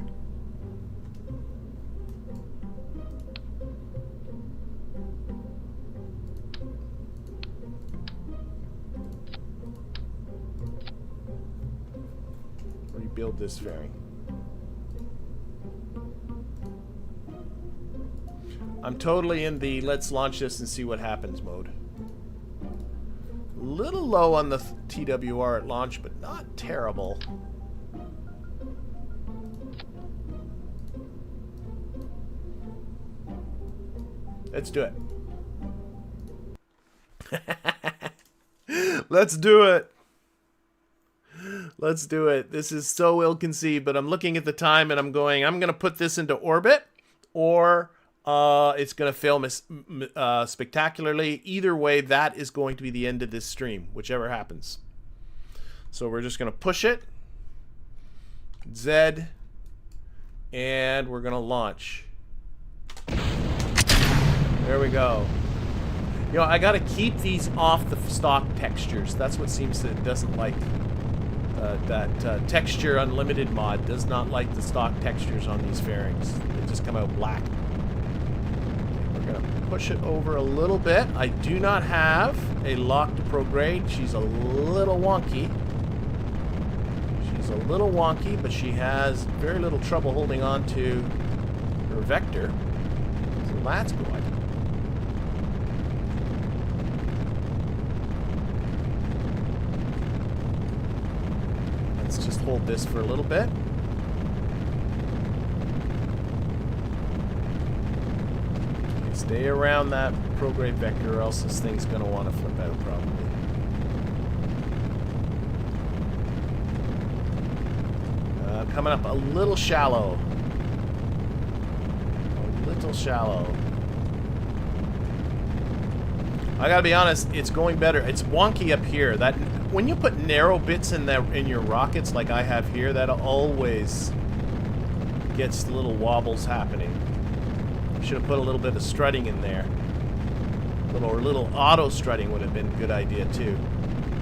Rebuild this fairing. I'm totally in the let's launch this and see what happens mode. A little low on the TWR at launch, but not terrible. Let's do it. Let's do it. Let's do it. This is so ill-conceived, but I'm looking at the time and I'm going to put this into orbit, or it's going to fail spectacularly. Either way, that is going to be the end of this stream, whichever happens. So we're just going to push it. Z. And we're going to launch. There we go. You know, I got to keep these off the stock textures. That's what seems to doesn't like. That texture unlimited mod does not like the stock textures on these fairings. They just come out black. We're going to push it over a little bit. I do not have a lock to prograde. She's a little wonky. She's a little wonky, but she has very little trouble holding on to her vector. So that's good. Let's just hold this for a little bit. Okay, stay around that prograde vector or else this thing's going to want to flip out probably. Coming up a little shallow. A little shallow. I gotta be honest, it's going better. It's wonky up here. That when you put narrow bits in your rockets like I have here, that'll always gets the little wobbles happening. Should have put a little bit of strutting in there. A little auto strutting would have been a good idea too.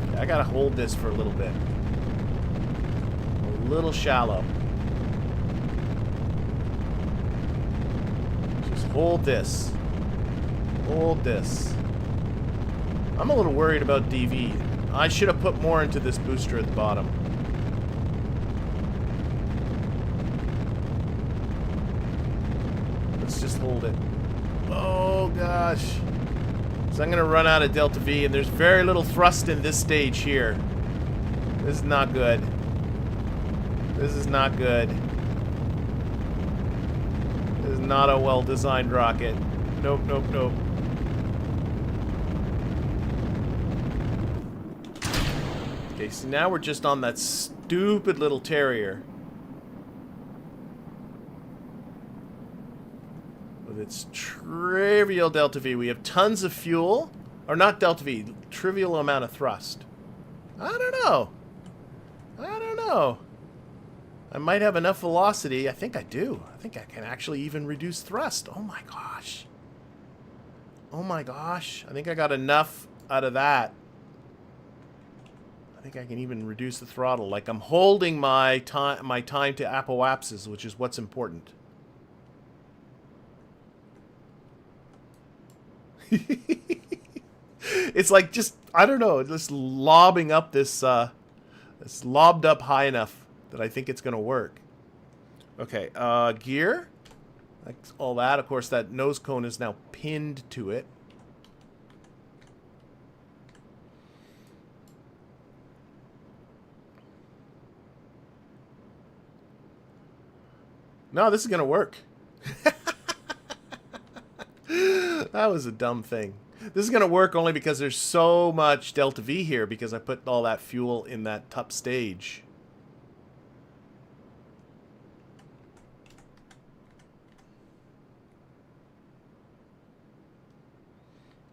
Okay, I gotta hold this for a little bit. A little shallow. Just hold this. Hold this. I'm a little worried about DV. I should have put more into this booster at the bottom. Let's just hold it. Oh gosh. So I'm going to run out of delta V, and there's very little thrust in this stage here. This is not good. This is not good. This is not a well-designed rocket. Nope, nope, nope. Okay, so now we're just on that stupid little Terrier. With its trivial delta V. We have tons of fuel. Or not delta V, trivial amount of thrust. I don't know. I don't know. I might have enough velocity. I think I do. I think I can actually even reduce thrust. Oh my gosh. Oh my gosh. I think I got enough out of that. I think I can even reduce the throttle. Like I'm holding my time to apoapsis, which is what's important. It's like just, I don't know, just lobbing up this, it's lobbed up high enough that I think it's going to work. Okay, gear. Like all that. Of course, that nose cone is now pinned to it. No, this is going to work. That was a dumb thing. This is going to work only because there's so much delta V here because I put all that fuel in that top stage.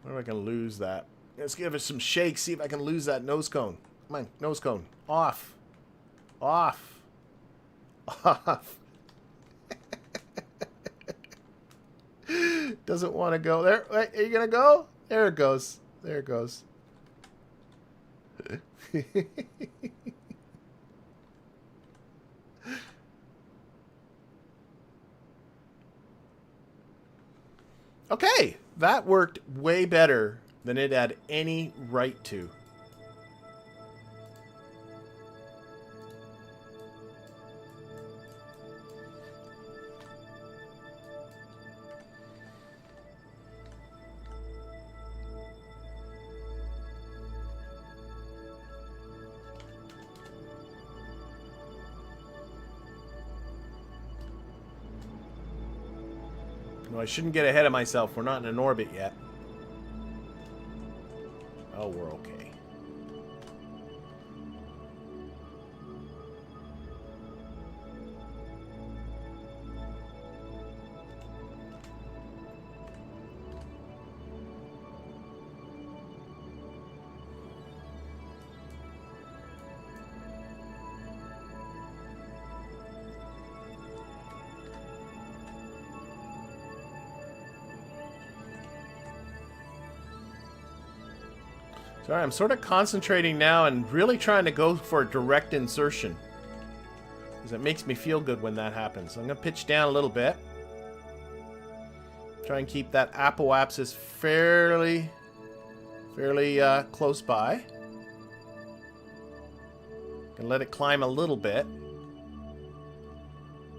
Where am I going to lose that? Let's give it some shakes, see if I can lose that nose cone. Come on, nose cone. Off. Off. Off. Doesn't want to go there. Wait, are you gonna go? There it goes. There it goes. Okay, that worked way better than it had any right to. No, I shouldn't get ahead of myself. We're not in an orbit yet. Oh, we're okay. Sorry, I'm sort of concentrating now and really trying to go for a direct insertion. Because it makes me feel good when that happens. So I'm going to pitch down a little bit. Try and keep that apoapsis fairly close by. And let it climb a little bit.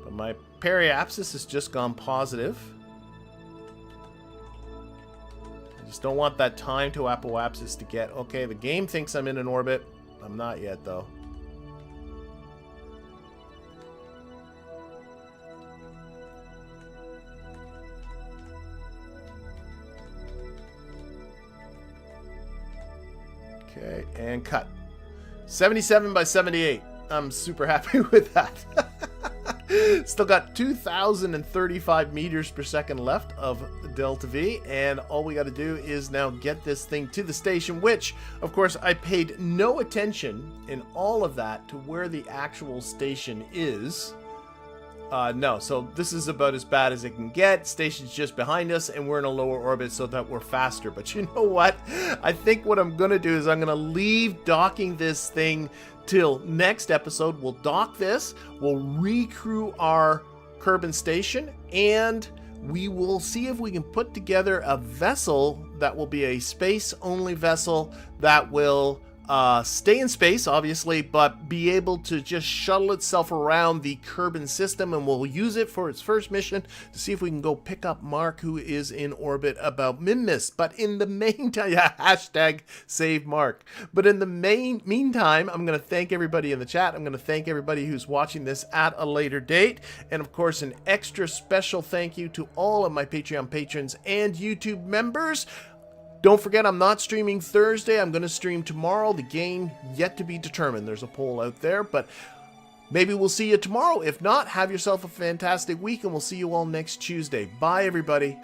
But my periapsis has just gone positive. Just don't want that time to apoapsis to get... Okay, the game thinks I'm in an orbit. I'm not yet, though. Okay, and cut. 77 by 78. I'm super happy with that. Still got 2,035 meters per second left of delta V, and all we got to do is now get this thing to the station, which, of course, I paid no attention in all of that to where the actual station is. No, so this is about as bad as it can get. Station's just behind us, and we're in a lower orbit so that we're faster. But you know what? I think what I'm going to do is I'm going to leave docking this thing till next episode. We'll dock this, we'll recrew our Kerbal station, and we will see if we can put together a vessel that will be a space-only vessel that will stay in space, obviously, but be able to just shuttle itself around the Kerbal system, and we'll use it for its first mission to see if we can go pick up Mark, who is in orbit about Minmus. But in the meantime, yeah, hashtag save Mark. But in the meantime, I'm going to thank everybody in the chat. I'm going to thank everybody who's watching this at a later date. And of course, an extra special thank you to all of my Patreon patrons and YouTube members. Don't forget, I'm not streaming Thursday. I'm going to stream tomorrow. The game yet to be determined. There's a poll out there, but maybe we'll see you tomorrow. If not, have yourself a fantastic week, and we'll see you all next Tuesday. Bye, everybody.